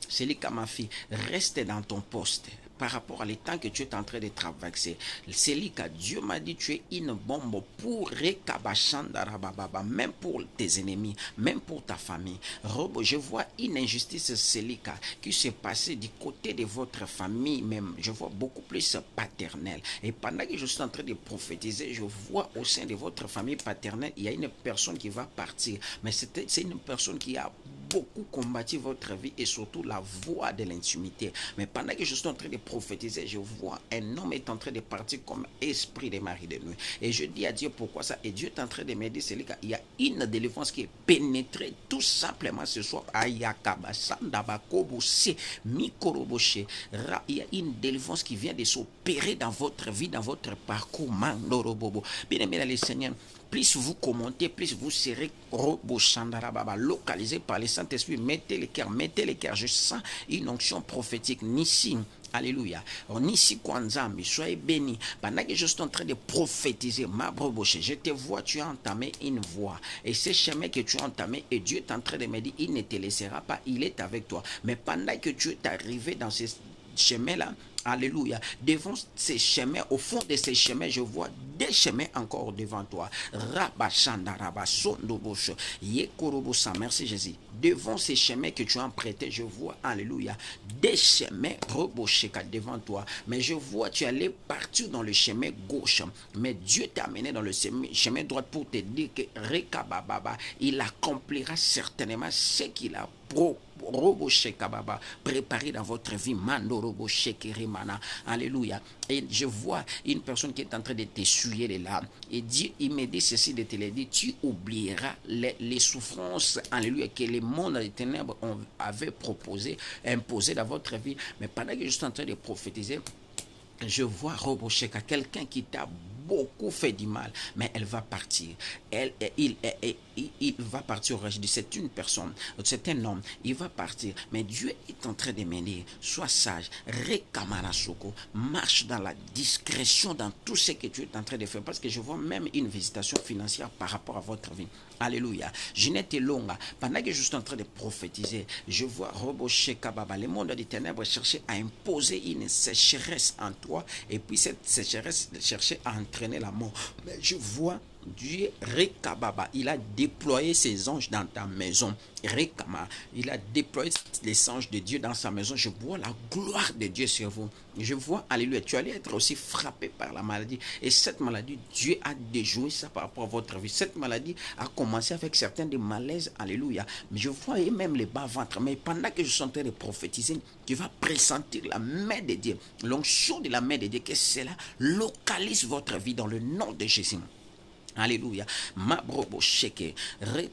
Selika ma fille, reste dans ton poste. Par rapport à l'état que tu es en train de traverser. Selika, Dieu m'a dit tu es une bombe pour Rekabashandarababa, même pour tes ennemis, même pour ta famille. Robo, je vois une injustice, Selika, qui s'est passée du côté de votre famille même. Je vois beaucoup plus paternelle. Et pendant que je suis en train de prophétiser, je vois au sein de votre famille paternelle, il y a une personne qui va partir. Mais c'est une personne qui a beaucoup combattu votre vie et surtout la voie de l'intimité. Mais pendant que je suis en train de prophétiser, je vois un homme est en train de partir comme esprit de mari de nuit. Et je dis à Dieu pourquoi ça. Et Dieu est en train de me dire, c'est qu'il y a une délivrance qui est pénétrée tout simplement ce soir. Il y a une délivrance qui vient de s'opérer dans votre vie, dans votre parcours. Bien aimé les Seigneurs, plus vous commentez, plus vous serez localisé par le Saint-Esprit. Mettez les cœurs. Je sens une onction prophétique. Nissi, alléluia. Nissi Kwanzambi, soyez bénis. Pendant que je suis en train de prophétiser, ma broboche, je te vois, tu as entamé une voie. Et ce chemin que tu as entamé, et Dieu est en train de me dire, il ne te laissera pas, il est avec toi. Mais pendant que tu es arrivé dans ce chemin-là, alléluia, devant ces chemins, au fond de ces chemins, je vois des chemins encore devant toi. Merci Jésus. Devant ces chemins que tu as empruntés, je vois, alléluia, des chemins devant toi. Mais je vois, tu allais partir dans le chemin gauche. Mais Dieu t'a amené dans le chemin droit pour te dire que il accomplira certainement ce qu'il a préparé dans votre vie. Alléluia. Et je vois une personne qui est en train de t'essuyer les larmes. Et Dieu, il me dit ceci de te le dire, tu oublieras les souffrances, alléluia, que le monde des ténèbres avait imposé dans votre vie. Mais pendant que je suis en train de prophétiser, je vois Robosheka, quelqu'un qui t'a beaucoup fait du mal, mais elle va partir. Il va partir. C'est une personne, c'est un homme. Il va partir. Mais Dieu est en train de me dire, sois sage, marche dans la discrétion dans tout ce que tu es en train de faire. Parce que je vois même une visitation financière par rapport à votre vie. Alléluia. Jeanette Longa, pendant que je suis en train de prophétiser, je vois Robosheka Baba, le monde des ténèbres chercher à imposer une sécheresse en toi, et puis cette sécheresse chercher à entraîner la mort. Mais je vois Dieu, Rekababa, il a déployé ses anges dans ta maison. Rekama, il a déployé les anges de Dieu dans sa maison. Je vois la gloire de Dieu sur vous. Je vois, alléluia, tu allais être aussi frappé par la maladie. Et cette maladie, Dieu a déjoué ça par rapport à votre vie. Cette maladie a commencé avec certains des malaises, alléluia. Mais je vois même les bas-ventres. Mais pendant que je suis en train de prophétiser, tu vas pressentir la main de Dieu, l'onction de la main de Dieu, que cela localise votre vie dans le nom de Jésus. Alléluia. Ma brobo sheke.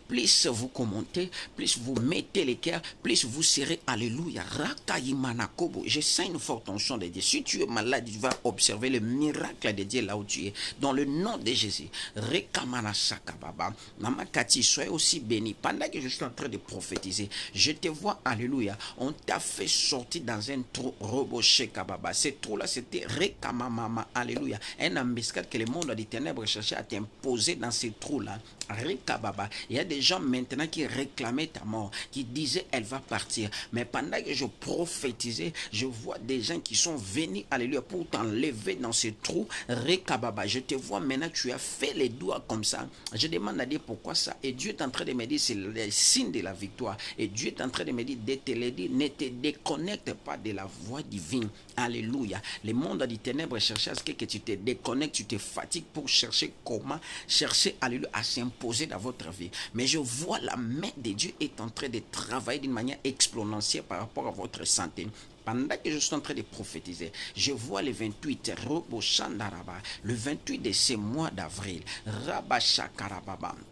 Plus vous commentez, plus vous mettez les cœurs, plus vous serez. Alléluia. Rakayimana kobo. Je sens une forte onction de Dieu. Si tu es malade, tu vas observer le miracle de Dieu là où tu es. Dans le nom de Jésus. Rekamana sakababa. Namakati, soyez aussi béni. Pendant que je suis en train de prophétiser, je te vois. Alléluia. On t'a fait sortir dans un trou. Robo shekababa. Ce trou-là, c'était Rekamamama. Alléluia. Un embuscade que le monde des ténèbres cherchait à t'imposer dans ces trous-là. Rekababa. Il y a des gens maintenant qui réclamaient ta mort, qui disaient elle va partir. Mais pendant que je prophétisais, je vois des gens qui sont venus, alléluia, pour t'enlever dans ces trous. Rekababa. Je te vois maintenant, tu as fait les doigts comme ça. Je demande à Dieu pourquoi ça. Et Dieu est en train de me dire, c'est le signe de la victoire. Et Dieu est en train de me dire, de te le dire, ne te déconnecte pas de la voix divine. Alléluia. Le monde des ténèbres cherche à ce que tu te déconnectes, tu te fatigues pour chercher comment, chercher, alléluia, à s'imposer déposé dans votre vie. Mais je vois la main de Dieu est en train de travailler d'une manière exponentielle par rapport à votre santé. Pendant que je suis en train de prophétiser, je vois le 28, le 28 de ce mois d'avril,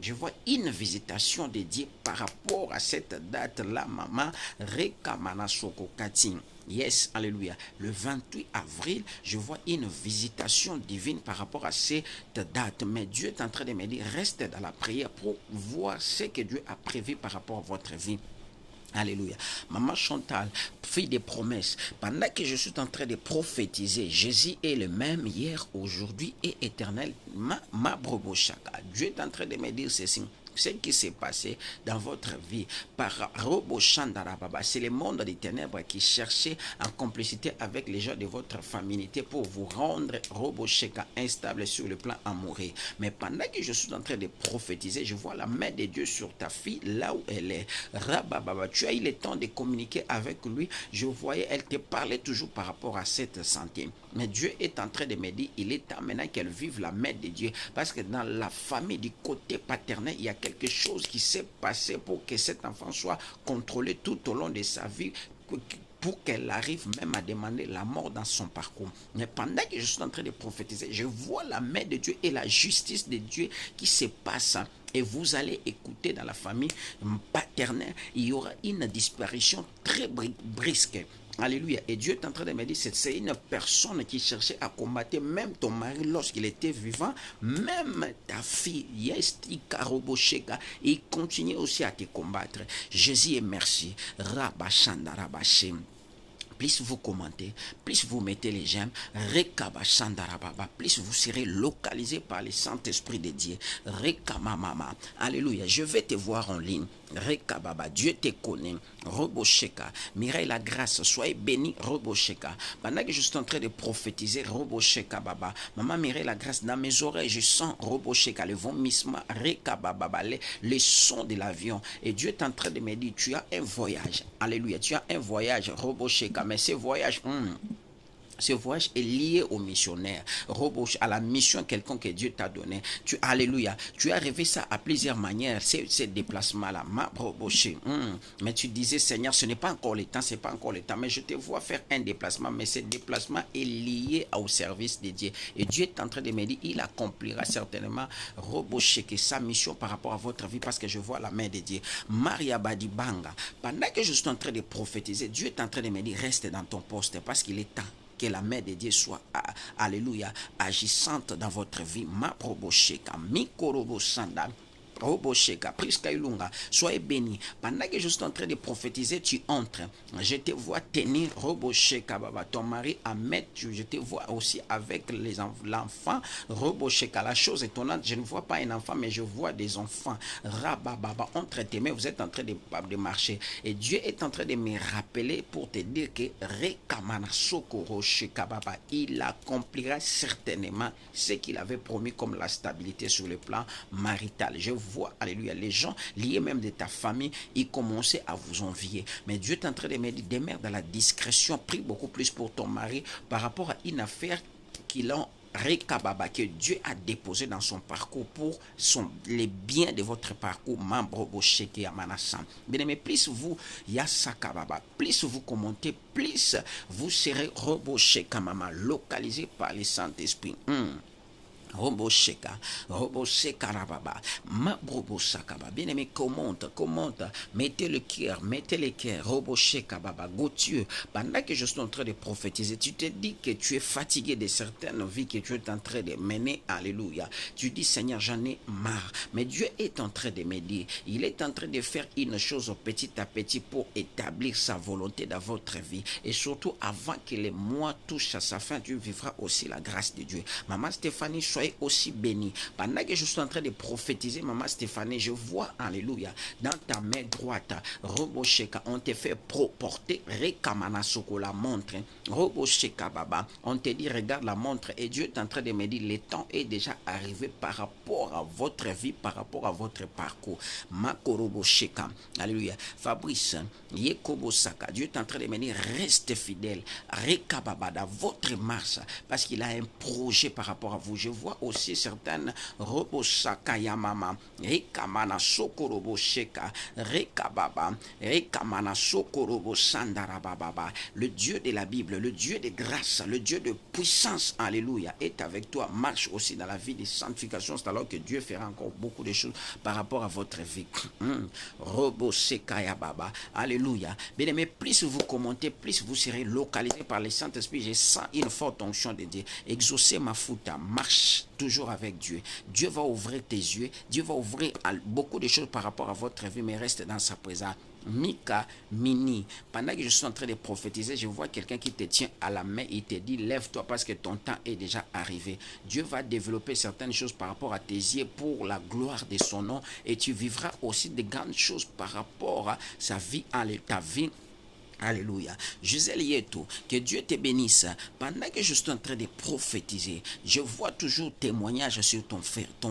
je vois une visitation de Dieu par rapport à cette date-là, maman, Rekamana Soko Katin. Yes, alléluia. Le 28 avril, je vois une visitation divine par rapport à cette date. Mais Dieu est en train de me dire, reste dans la prière pour voir ce que Dieu a prévu par rapport à votre vie. Alléluia. Maman Chantal, fille des promesses, pendant que je suis en train de prophétiser, Jésus est le même hier, aujourd'hui et éternellement. Ma brobochaka. Dieu est en train de me dire ceci. Ce qui s'est passé dans votre vie par Robochandarababa, c'est le monde des ténèbres qui cherchait en complicité avec les gens de votre famille pour vous rendre Robocheka instable sur le plan amoureux. Mais pendant que je suis en train de prophétiser, je vois la main de Dieu sur ta fille là où elle est. Rabababa, tu as eu le temps de communiquer avec lui. Je voyais, elle te parlait toujours par rapport à cette santé. Mais Dieu est en train de me dire, il est temps maintenant qu'elle vive la main de Dieu. Parce que dans la famille du côté paternel, il y a quelque chose qui s'est passé pour que cet enfant soit contrôlé tout au long de sa vie, pour qu'elle arrive même à demander la mort dans son parcours. Mais pendant que je suis en train de prophétiser, je vois la main de Dieu et la justice de Dieu qui se passe. Et vous allez écouter dans la famille paternelle, il y aura une disparition très brusque. Alléluia. Et Dieu est en train de me dire, c'est une personne qui cherchait à combattre même ton mari lorsqu'il était vivant, même ta fille, il continue aussi à te combattre. Jésus est merci. Rabashanda Rabashim. Plus vous commentez, plus vous mettez les j'aime, plus vous serez localisé par le Saint-Esprit de Dieu. Rekamamama. Alléluia. Je vais te voir en ligne. Rekababa, Dieu te connaît. Robosheka, Mireille la grâce, soyez béni, Robosheka. Pendant que je suis en train de prophétiser, Robosheka Baba, maman Mireille la grâce, dans mes oreilles, je sens Robosheka, le vomissement, Rekababa, les sons de l'avion. Et Dieu est en train de me dire, tu as un voyage. Alléluia, tu as un voyage, Robosheka, mais ce voyage, ce voyage est lié au missionnaire, à la mission quelconque que Dieu t'a donné. Alléluia. Tu as rêvé ça à plusieurs manières, ces déplacements-là. Mais tu disais, Seigneur, ce n'est pas encore le temps, c'est pas encore le temps. Mais je te vois faire un déplacement, mais ce déplacement est lié au service de Dieu. Et Dieu est en train de me dire, il accomplira certainement que sa mission par rapport à votre vie, parce que je vois la main de Dieu. Maria Badibanga, pendant que je suis en train de prophétiser, Dieu est en train de me dire, reste dans ton poste, parce qu'il est temps que la main de Dieu soit, alléluia, agissante dans votre vie. Ma probosheka, mikorobo sandal. Robosheka, Priska Ilunga, soyez bénis. Pendant que je suis en train de prophétiser, tu entres. Je te vois tenir Robosheka, Baba, ton mari à mettre. Je te vois aussi avec l'enfant. Robosheka, la chose étonnante, je ne vois pas un enfant, mais je vois des enfants. Rabababa, entre tes mains, vous êtes en train de marcher. Et Dieu est en train de me rappeler pour te dire que Rekamana Sokoro Sheka, Baba, il accomplira certainement ce qu'il avait promis comme la stabilité sur le plan marital. Je vois, alléluia, les gens liés même de ta famille, ils commençaient à vous envier. Mais Dieu est en train de me dire, demeure dans la discrétion, prie beaucoup plus pour ton mari par rapport à une affaire qu'il a Rekababa, que Dieu a déposé dans son parcours pour les biens de votre parcours. Membre Bosheke Amanasan. Bien aimé, plus vous Yasakababa, plus vous commentez, plus vous serez Robosheka Mama, localisé par le Saint-Esprit. Robosheka, Robosheka Rababa, ma Brobosakaba. Bien aimé, commente, mettez le cœur, Robosheka Baba, Gauthieu. Pendant que je suis en train de prophétiser, tu te dis que tu es fatigué de certaines vies que tu es en train de mener, alléluia. Tu dis, Seigneur, j'en ai marre. Mais Dieu est en train de me dire, il est en train de faire une chose petit à petit pour établir sa volonté dans votre vie. Et surtout, avant que les mois touchent à sa fin, tu vivras aussi la grâce de Dieu. Maman Stéphanie, soyez aussi béni. Pendant que je suis en train de prophétiser, maman Stéphanie, je vois, alléluia, dans ta main droite, Robosheka, on te fait porter Rekamana Soko, la montre. Robosheka Baba, on te dit, regarde la montre, et Dieu est en train de me dire, le temps est déjà arrivé par rapport à votre vie, par rapport à votre parcours. Makorobosheka, alléluia. Fabrice, Yekobosaka, Dieu est en train de me dire, reste fidèle, Rekababa, dans votre marche, parce qu'il a un projet par rapport à vous. Je vois vois aussi certaines Roboshaka Yamama, Rekamana Sokorobo Sheka, Rekababa, Rekamana Sokorobo Sandarababa. Le Dieu de la Bible, le Dieu de grâce, le Dieu de puissance, alléluia, est avec toi. Marche aussi dans la vie de sanctification. C'est alors que Dieu fera encore beaucoup de choses par rapport à votre vie. Robosheka Yababa, alléluia. Bien aimé, plus vous commentez, plus vous serez localisé par le Saint-Esprit. Je sens une forte onction de Dieu. Exaucez ma fouta, marche toujours avec Dieu. Dieu va ouvrir tes yeux. Dieu va ouvrir beaucoup de choses par rapport à votre vie, mais reste dans sa présence. Mika Mini, pendant que je suis en train de prophétiser, je vois quelqu'un qui te tient à la main. Il te dit lève-toi parce que ton temps est déjà arrivé. Dieu va développer certaines choses par rapport à tes yeux pour la gloire de son nom, et tu vivras aussi de grandes choses par rapport à sa vie, à ta vie. Alléluia. Gisèle Yeto, que Dieu te bénisse. Pendant que je suis en train de prophétiser, je vois toujours témoignage sur ton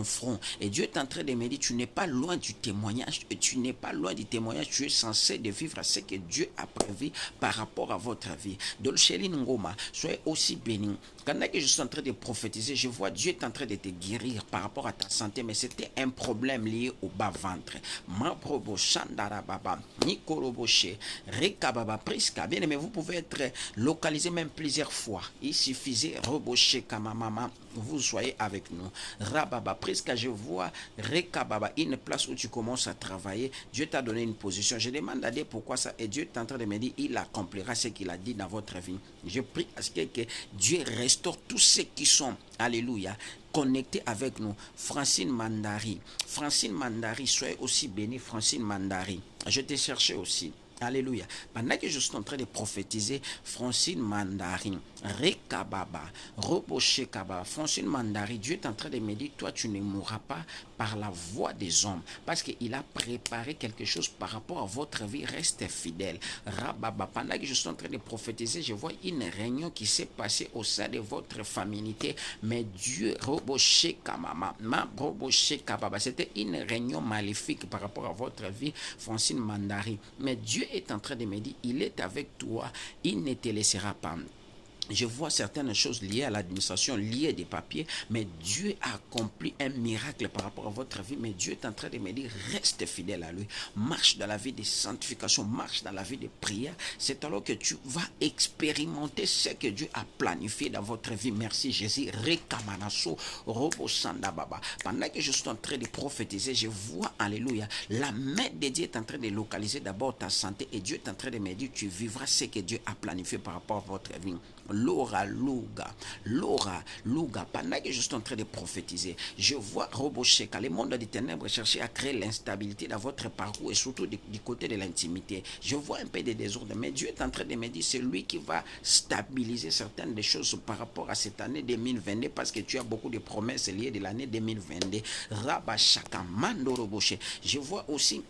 front. Et Dieu est en train de me dire, tu n'es pas loin du témoignage. Tu n'es pas loin du témoignage. Tu es censé de vivre ce que Dieu a prévu par rapport à votre vie. Dolchéline Ngoma, soyez aussi bénis. Pendant que je suis en train de prophétiser, je vois Dieu est en train de te guérir par rapport à ta santé, mais c'était un problème lié au bas-ventre. Mabrobo Shandarababa, Nikoroboshe, Rekababa, Priska. Bien aimé, vous pouvez être localisé même plusieurs fois. Il suffisait, Roboshe Kamamama, vous soyez avec nous. Rababa, Priska, je vois Rekababa, une place où tu commences à travailler. Dieu t'a donné une position. Je demande à Dieu pourquoi ça, et Dieu est en train de me dire, il accomplira ce qu'il a dit dans votre vie. Je prie à ce que Dieu restaure tous ceux qui sont, alléluia, connectés avec nous. Francine Mandari, soyez aussi bénie, Francine Mandari. Je t'ai cherché aussi. Alléluia. Pendant que je suis en train de prophétiser, Francine Mandari, Rekababa, Roboshekaba, Francine Mandari, Dieu est en train de me dire, toi tu ne mourras pas par la voix des hommes, parce qu'il a préparé quelque chose par rapport à votre vie. Reste fidèle. Rababa, pendant que je suis en train de prophétiser, je vois une réunion qui s'est passée au sein de votre famille, mais Dieu, Roboshekababa, c'était une réunion maléfique par rapport à votre vie, Francine Mandari, mais Dieu est en train de me dire, il est avec toi, il ne te laissera pas. Je vois certaines choses liées à l'administration, liées des papiers, mais Dieu a accompli un miracle par rapport à votre vie. Mais Dieu est en train de me dire, reste fidèle à lui, marche dans la vie de sanctification, marche dans la vie de prière. C'est alors que tu vas expérimenter ce que Dieu a planifié dans votre vie. Merci Jésus. Rekamanaso, Robosandababa. Pendant que je suis en train de prophétiser, je vois, alléluia, la main de Dieu est en train de localiser d'abord ta santé, et Dieu est en train de me dire, tu vivras ce que Dieu a planifié par rapport à votre vie. Laura Luga, pendant que je suis en train de prophétiser, je vois Robosheka, le monde des ténèbres chercher à créer l'instabilité dans votre parcours, et surtout du côté de l'intimité. Je vois un peu de désordre, mais Dieu est en train de me dire, c'est lui qui va stabiliser certaines des choses par rapport à cette année 2022, parce que tu as beaucoup de promesses liées de l'année 2022. Rabashaka Mando Roboshe. Je vois aussi,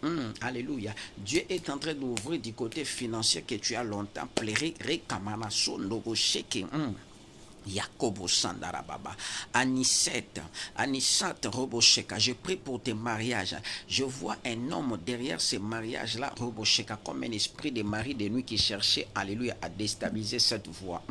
alléluia, Dieu est en train d'ouvrir du côté financier que tu as longtemps pleuré. Rekamana Sondo Sheke, Yakobo Sandarababa, Anisat Robosheka, je prie pour tes mariages. Je vois un homme derrière ces mariages-là, Robosheka, comme un esprit de mari de nuit qui cherchait, alléluia, à déstabiliser cette voie.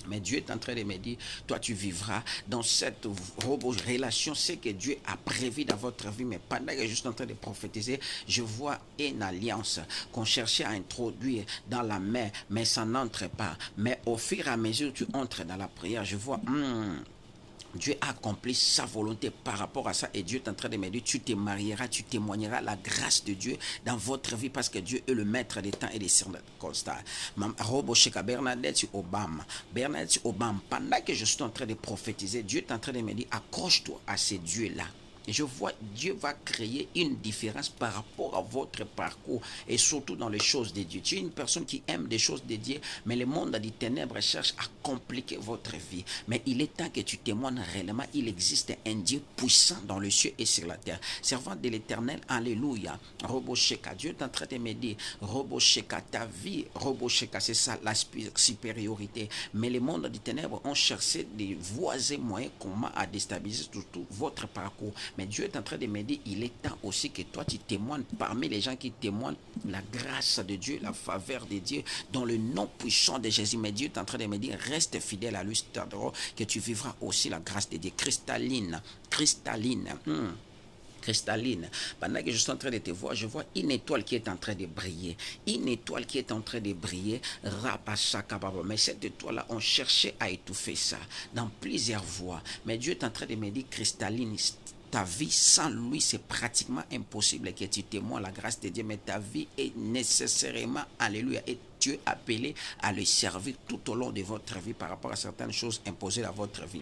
Mais Dieu est en train de me dire, toi tu vivras dans cette relation, c'est que Dieu a prévu dans votre vie. Mais pendant que je suis en train de prophétiser, je vois une alliance qu'on cherchait à introduire dans la main, mais ça n'entre pas. Mais au fur et à mesure tu entres dans la prière, je vois... Dieu a accompli sa volonté par rapport à ça, et Dieu est en train de me dire, tu te marieras, tu témoigneras la grâce de Dieu dans votre vie, parce que Dieu est le maître des temps et des circonstances. Bernadette Obama, pendant que je suis en train de prophétiser, Dieu est en train de me dire, accroche-toi à ces dieux-là. Et je vois Dieu va créer une différence par rapport à votre parcours, et surtout dans les choses de Dieu. Tu es une personne qui aime des choses de Dieu, mais le monde des ténèbres cherche à compliquer votre vie. Mais il est temps que tu témoignes réellement, il existe un Dieu puissant dans le ciel et sur la terre. Servant de l'Éternel, alléluia. Robosheka, Dieu est en train de me dire, Robosheka, ta vie, Robosheka, c'est ça la supériorité. Mais le monde des ténèbres ont cherché des voies et moyens comment à déstabiliser tout votre parcours. Mais Dieu est en train de me dire, il est temps aussi que toi, tu témoignes parmi les gens qui témoignent la grâce de Dieu, la faveur de Dieu, dans le nom puissant de Jésus. Mais Dieu est en train de me dire, reste fidèle à lui, que tu vivras aussi la grâce de Dieu. Cristalline. Cristalline. Pendant que je suis en train de te voir, je vois une étoile qui est en train de briller. Une étoile qui est en train de briller. Mais cette étoile-là, on cherchait à étouffer ça dans plusieurs voies. Mais Dieu est en train de me dire, cristalline, ta vie sans lui, c'est pratiquement impossible que tu témoignes la grâce de Dieu, mais ta vie est nécessairement, alléluia, et tu es appelé à le servir tout au long de votre vie par rapport à certaines choses imposées dans votre vie.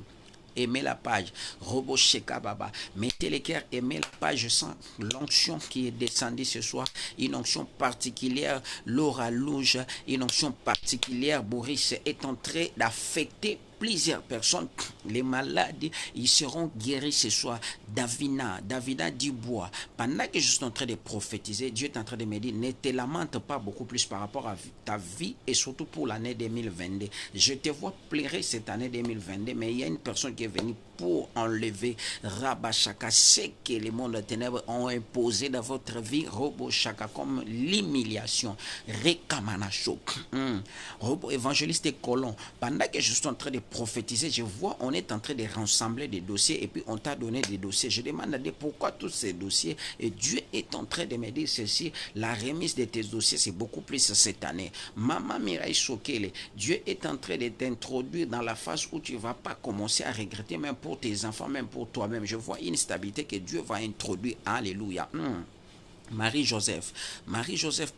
Aimez la page, Robo Sheka Baba, mettez les cœurs, aimez la page. Je sens l'onction qui est descendue ce soir, une onction particulière. Laura Louge, une onction particulière. Boris est en train d'affecter plusieurs personnes. Les malades, ils seront guéris ce soir. Davina Dubois, pendant que je suis en train de prophétiser, Dieu est en train de me dire, ne te lamente pas beaucoup plus par rapport à ta vie et surtout pour l'année 2022. Je te vois pleurer cette année 2022, mais il y a une personne qui est venue pour enlever Rabashaka, ce que les mondes de ténèbres ont imposé dans votre vie, Robo Shaka, comme l'humiliation, Rekamanasho, Robo évangéliste et colon. Pendant que je suis en train de prophétiser, je vois, on est en train de rassembler des dossiers et puis on t'a donné des dossiers. Je demande à Dieu pourquoi tous ces dossiers, et Dieu est en train de me dire ceci, la remise de tes dossiers, c'est beaucoup plus cette année. Maman Mireille Sokele, Dieu est en train de t'introduire dans la phase où tu ne vas pas commencer à regretter, même pour tes enfants, même pour toi-même. Je vois une stabilité que Dieu va introduire. Alléluia. Marie-Joseph,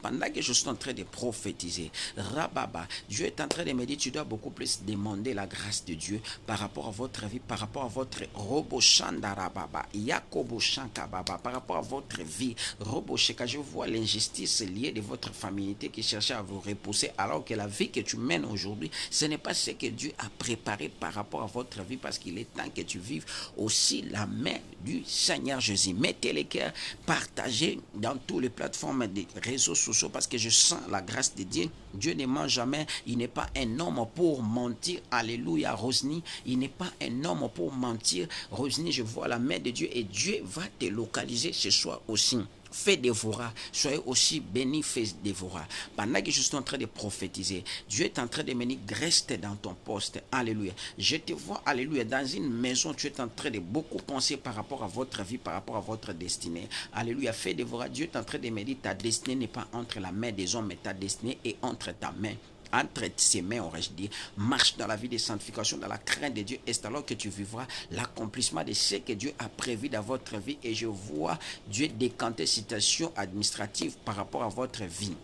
pendant que je suis en train de prophétiser, Rababa, Dieu est en train de me dire, tu dois beaucoup plus demander la grâce de Dieu par rapport à votre vie, par rapport à votre Roboshanda Rababa, Yakobo Shankababa, par rapport à votre vie, Robosheka. Je vois l'injustice liée de votre famille qui cherchait à vous repousser, alors que la vie que tu mènes aujourd'hui, ce n'est pas ce que Dieu a préparé par rapport à votre vie, parce qu'il est temps que tu vives aussi la main du Seigneur Jésus. Mettez les cœurs, partagez dans toutes les plateformes des réseaux sociaux, parce que je sens la grâce de Dieu. Dieu ne ment jamais, il n'est pas un homme pour mentir. Alléluia. Rosny, il n'est pas un homme pour mentir. Rosny, je vois la main de Dieu et Dieu va te localiser ce soir aussi. Fais Dévorah, soyez aussi bénis, fais Dévorah. Pendant que je suis en train de prophétiser, Dieu est en train de me dire, reste dans ton poste. Alléluia. Je te vois, alléluia, dans une maison, tu es en train de beaucoup penser par rapport à votre vie, par rapport à votre destinée. Alléluia. Fais Dévorah. Dieu est en train de me dire, ta destinée n'est pas entre la main des hommes, mais ta destinée est entre ta main. Entre ses mains, aurais-je dit, marche dans la vie de sanctification, dans la crainte de Dieu, et c'est alors que tu vivras l'accomplissement de ce que Dieu a prévu dans votre vie. Et je vois Dieu décanter situation administrative par rapport à votre vie.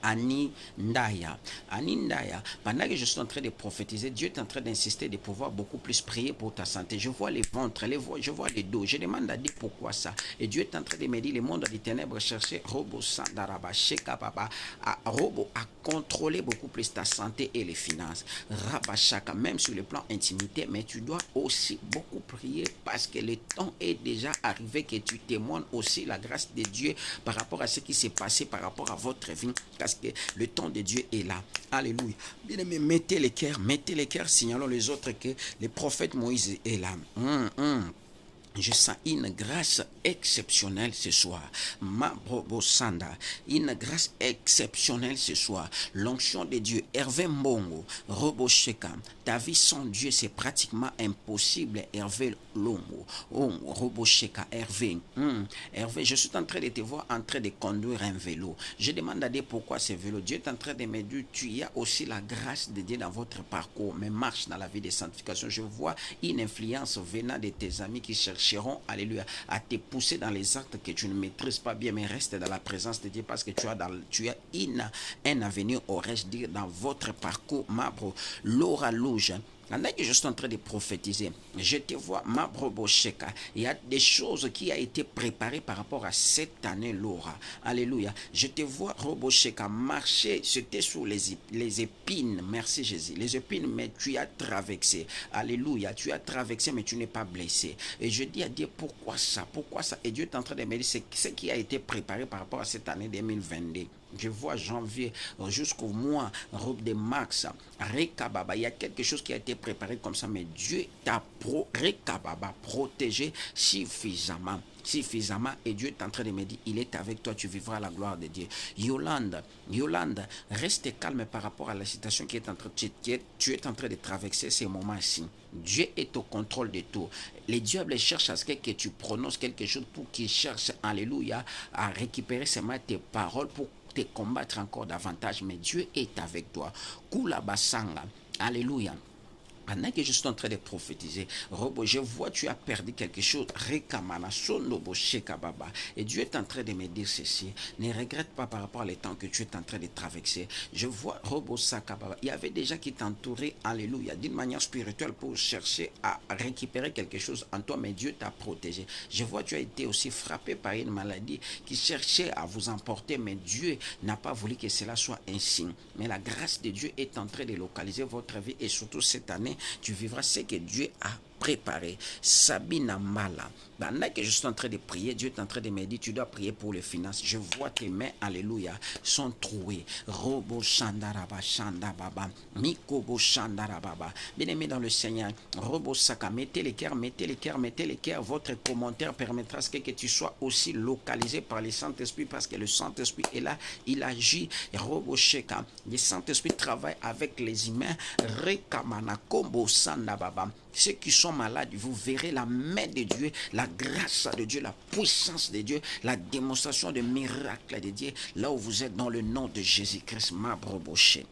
Annie Ndaya, pendant que je suis en train de prophétiser, Dieu est en train d'insister de pouvoir beaucoup plus prier pour ta santé. Je vois les ventres, je vois les dos. Je demande à Dieu pourquoi ça. Et Dieu est en train de me dire, le monde des ténèbres cherchait Robo Sandaraba, Shekababa, Robo à contrôler beaucoup plus ta santé et les finances. Rabashaka, même sur le plan intimité, mais tu dois aussi beaucoup prier, parce que le temps est déjà arrivé que tu témoignes aussi la grâce de Dieu par rapport à ce qui s'est passé par rapport à votre vie. Parce que le temps de Dieu est là. Alléluia. Bien aimé, mettez les cœurs, signalons les autres que le prophète Moïse est là. Je sens une grâce exceptionnelle ce soir. Mabobosanda, une grâce exceptionnelle ce soir. L'onction de Dieu. Hervé Mbongo, Robosheka. Ta vie sans Dieu, c'est pratiquement impossible. Hervé Longo, Robosheka, Hervé. Hervé, je suis en train de te voir en train de conduire un vélo. Je demande à Dieu pourquoi ce vélo. Dieu est en train de me dire, tu as aussi la grâce de Dieu dans votre parcours, mais marche dans la vie de sanctification. Je vois une influence venant de tes amis qui cherchent, alléluia, à te pousser dans les actes que tu ne maîtrises pas bien, mais reste dans la présence de Dieu, parce que tu as un avenir, aurais-je dire, dans votre parcours. Mabro, Laura Louge, pendant que je suis en train de prophétiser, je te vois, Mabrobo Sheka. Il y a des choses qui ont été préparées par rapport à cette année, Laura. Alléluia. Je te vois, Robo Sheka, marcher, c'était sur les épines. Merci Jésus. Les épines, mais tu as traversé. Alléluia. Tu as traversé, mais tu n'es pas blessé. Et je dis à Dieu, pourquoi ça? Et Dieu est en train de me dire, c'est ce qui a été préparé par rapport à cette année 2022. Je vois janvier jusqu'au mois de mars. Rekababa, il y a quelque chose qui a été préparé comme ça, mais Dieu t'a protégé suffisamment. Et Dieu est en train de me dire, il est avec toi, tu vivras la gloire de Dieu. Yolande, reste calme par rapport à la situation qui est en train tu es en train de traverser ces moments-ci. Dieu est au contrôle de tout. Les diables cherchent à ce que tu prononces quelque chose pour qu'ils cherchent, alléluia, à récupérer seulement tes paroles pour te combattre encore davantage. Mais Dieu est avec toi. Kula basanga, alléluia. Pendant que je suis en train de prophétiser, Robo, je vois tu as perdu quelque chose. Et Dieu est en train de me dire ceci. Ne regrette pas par rapport à les temps que tu es en train de traverser. Je vois Robo Sakababa. Il y avait des gens qui t'entouraient, alléluia, d'une manière spirituelle pour chercher à récupérer quelque chose en toi, mais Dieu t'a protégé. Je vois tu as été aussi frappé par une maladie qui cherchait à vous emporter, mais Dieu n'a pas voulu que cela soit ainsi. Mais la grâce de Dieu est en train de localiser votre vie et surtout cette année, tu vivras ce que Dieu a préparé. Sabina Mala. Pendant que je suis en train de prier, Dieu est en train de me dire, tu dois prier pour les finances. Je vois tes mains, alléluia, sont trouées. Robo Shandaraba Shandababa. Mikobo Shandarababa. Bien-aimé dans le Seigneur, Robo Saka, mettez les cœurs. Votre commentaire permettra que tu sois aussi localisé par le Saint-Esprit parce que le Saint-Esprit est là, il agit. Robo Sheka. Le Saint-Esprit travaille avec les humains. Rekamana Kombo Sandababa. Ceux qui sont malades, vous verrez la main de Dieu, la grâce de Dieu, la puissance de Dieu, la démonstration de miracles de Dieu, là où vous êtes dans le nom de Jésus-Christ, Mabroboché.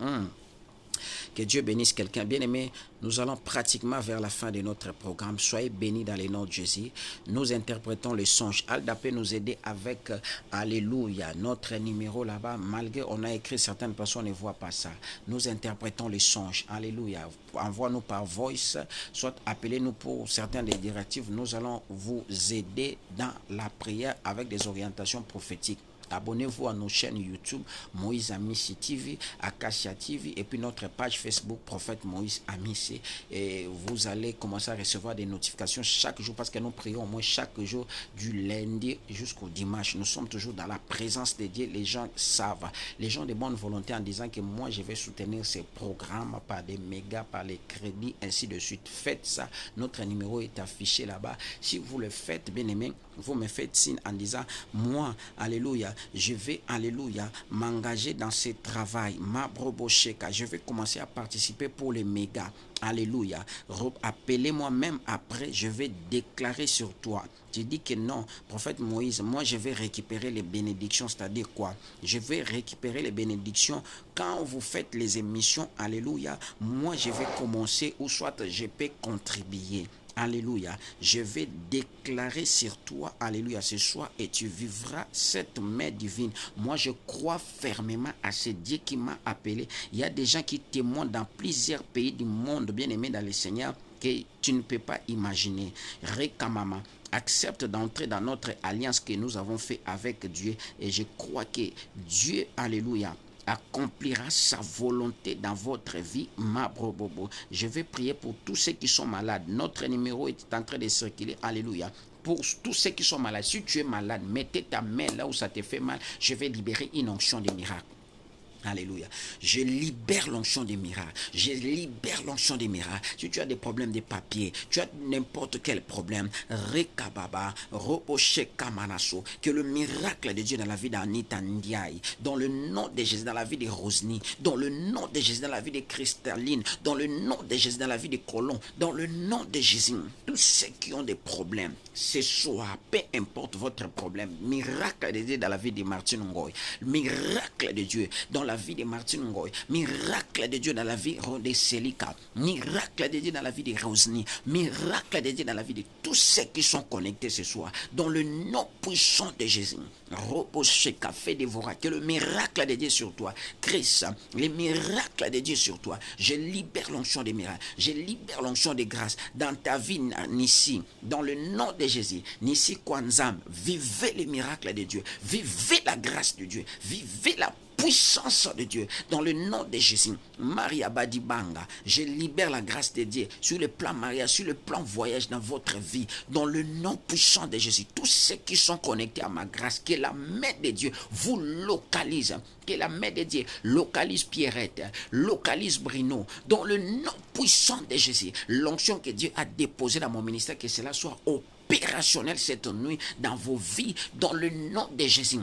Que Dieu bénisse quelqu'un. Bien-aimé, nous allons pratiquement vers la fin de notre programme. Soyez bénis dans les noms de Jésus. Nous interprétons les songes. Alda peut nous aider avec Alléluia. Notre numéro là-bas, malgré on a écrit, certaines personnes ne voient pas ça. Nous interprétons les songes. Alléluia. Envoie-nous par voice, soit appelez-nous pour certaines des directives. Nous allons vous aider dans la prière avec des orientations prophétiques. Abonnez-vous à nos chaînes YouTube, Moïse Amissi TV, Acacia TV, et puis notre page Facebook, Prophète Moïse Amissi. Et vous allez commencer à recevoir des notifications chaque jour, parce que nous prions au moins chaque jour, du lundi jusqu'au dimanche. Nous sommes toujours dans la présence de Dieu. Les gens savent, les gens de bonne volonté en disant que moi, je vais soutenir ces programmes par des mégas, par les crédits, ainsi de suite. Faites ça. Notre numéro est affiché là-bas. Si vous le faites, bien aimé, vous me faites signe en disant, moi, alléluia, je vais, alléluia, m'engager dans ce travail. Mabrobosheka, je vais commencer à participer pour les mégas. Alléluia. Appelez-moi même après, je vais déclarer sur toi. Tu dis que non, prophète Moïse, moi je vais récupérer les bénédictions, c'est-à-dire quoi? Je vais récupérer les bénédictions quand vous faites les émissions, alléluia. Moi je vais commencer ou soit je peux contribuer. Alléluia, je vais déclarer sur toi, alléluia, ce soir, et tu vivras cette main divine. Moi, je crois fermement à ce Dieu qui m'a appelé. Il y a des gens qui témoignent dans plusieurs pays du monde, bien-aimés dans le Seigneur, que tu ne peux pas imaginer. Rekamama, accepte d'entrer dans notre alliance que nous avons fait avec Dieu, et je crois que Dieu, alléluia, accomplira sa volonté dans votre vie. Mabrobobo. Je vais prier pour tous ceux qui sont malades. Notre numéro est en train de circuler. Alléluia. Pour tous ceux qui sont malades, si tu es malade, mettez ta main là où ça te fait mal. Je vais libérer une onction de miracle. Alléluia. Je libère l'onction des miracles. Je libère l'onction des miracles. Si tu as des problèmes de papier, tu as n'importe quel problème, Rekababa, Robosheka-Manaso, que le miracle de Dieu dans la vie d'Anita Ndiaye, dans le nom de Jésus, dans la vie de Rosny, dans le nom de Jésus, dans la vie de Cristalline, dans le nom de Jésus, dans la vie de Colomb, dans le nom de Jésus, tous ceux qui ont des problèmes, ce soir, peu importe votre problème, miracle de Dieu dans la vie de Martine Ngoy, miracle de Dieu dans la vie de Martine Ngoy, miracle de Dieu dans la vie de Selika, miracle de Dieu dans la vie de Rosny, miracle de Dieu dans la vie de tous ceux qui sont connectés ce soir, dans le nom puissant de Jésus. Robosheka, fait dévorer, que le miracle de Dieu sur toi, Christ, les miracles de Dieu sur toi, je libère l'onction des miracles, je libère l'onction des grâces dans ta vie, Nissi, dans le nom de Jésus, Nissi Kwanzam, vivez les miracles de Dieu, vivez la grâce de Dieu, vivez la puissance de Dieu, dans le nom de Jésus. Maria Badibanga, je libère la grâce de Dieu sur le plan mariage, sur le plan voyage dans votre vie, dans le nom puissant de Jésus. Tous ceux qui sont connectés à ma grâce, que la main de Dieu vous localise, que la main de Dieu localise Pierrette, localise Bruno, dans le nom puissant de Jésus. L'onction que Dieu a déposée dans mon ministère, que cela soit opérationnel cette nuit dans vos vies, dans le nom de Jésus.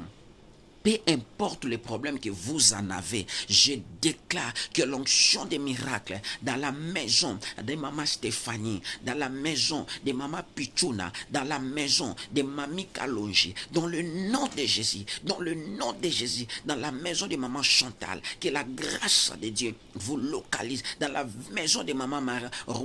Peu importe les problèmes que vous en avez, je déclare que l'onction des miracles dans la maison de maman Stéphanie, dans la maison de maman Pichuna, dans la maison de mamie Kalonji, dans le nom de Jésus, dans le nom de Jésus, dans la maison de maman Chantal, que la grâce de Dieu vous localise, dans la maison de maman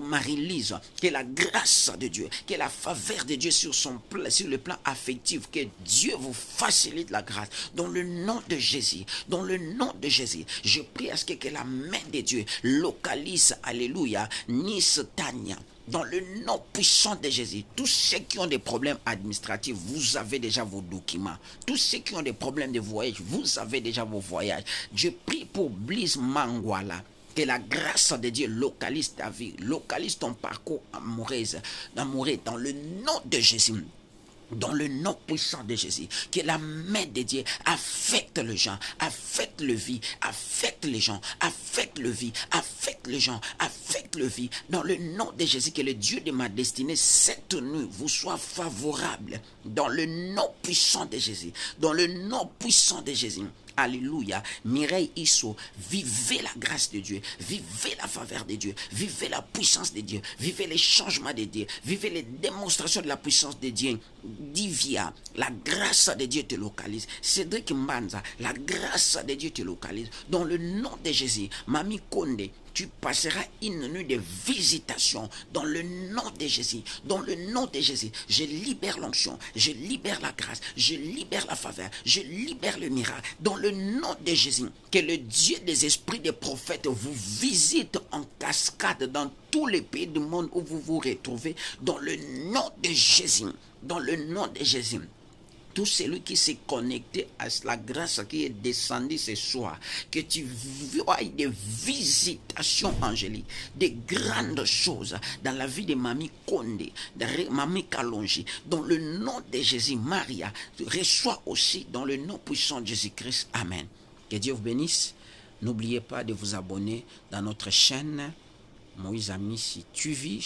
Marie-Lise, que la grâce de Dieu, que la faveur de Dieu sur le plan affectif, que Dieu vous facilite la grâce. Dans le nom de Jésus, dans le nom de Jésus, je prie à ce que la main de Dieu localise, alléluia, Nice, Tania. Dans le nom puissant de Jésus, tous ceux qui ont des problèmes administratifs, vous avez déjà vos documents. Tous ceux qui ont des problèmes de voyage, vous avez déjà vos voyages. Je prie pour Bliss Mangwala. Que la grâce de Dieu localise ta vie, localise ton parcours amoureux, dans le nom de Jésus. Dans le nom puissant de Jésus, que la main de Dieu affecte les gens, affecte le vie, affecte les gens, affecte le vie, affecte les gens, affecte le vie. Dans le nom de Jésus, que le Dieu de ma destinée cette nuit vous soit favorable. Dans le nom puissant de Jésus, dans le nom puissant de Jésus. Alléluia. Mireille Isso, vivez la grâce de Dieu, vivez la faveur de Dieu, vivez la puissance de Dieu, vivez les changements de Dieu, vivez les démonstrations de la puissance de Dieu. Divia, la grâce de Dieu te localise. Cédric Mbanza, la grâce de Dieu te localise. Dans le nom de Jésus, Mami Konde, tu passeras une nuit de visitation dans le nom de Jésus. Dans le nom de Jésus, je libère l'onction, je libère la grâce, je libère la faveur, je libère le miracle. Dans le nom de Jésus, que le Dieu des esprits des prophètes vous visite en cascade dans tous les pays du monde où vous vous retrouvez. Dans le nom de Jésus, dans le nom de Jésus. Tout celui qui s'est connecté à la grâce qui est descendue ce soir, que tu vois des visitations angéliques, des grandes choses dans la vie de Mamie Konde, de Mamie Kalonji. Dans le nom de Jésus, Maria, reçois aussi dans le nom puissant de Jésus-Christ. Amen. Que Dieu vous bénisse. N'oubliez pas de vous abonner dans notre chaîne Moïse Amissi TV,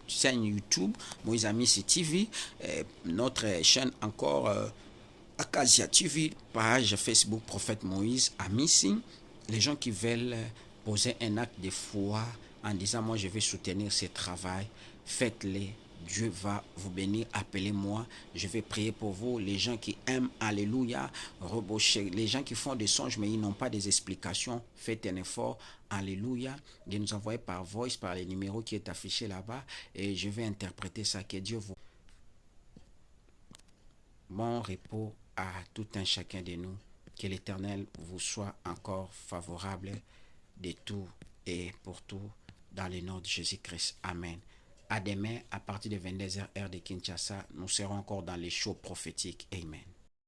chaîne YouTube Moïse Amissi TV, notre chaîne encore Acacia TV, page Facebook Prophète Moïse Amissi. Les gens qui veulent poser un acte de foi en disant moi je vais soutenir ce travail, faites-le. Dieu va vous bénir, appelez-moi, je vais prier pour vous. Les gens qui aiment, alléluia, rebaucher, les gens qui font des songes mais ils n'ont pas des explications, faites un effort, alléluia, de nous envoyer par voice, par les numéros qui est affiché là-bas et je vais interpréter ça. Que Dieu vous... Bon repos à tout un chacun de nous, que l'Éternel vous soit encore favorable de tout et pour tout dans le nom de Jésus-Christ. Amen. À demain, à partir de 22h heure de Kinshasa, nous serons encore dans les shows prophétiques. Amen.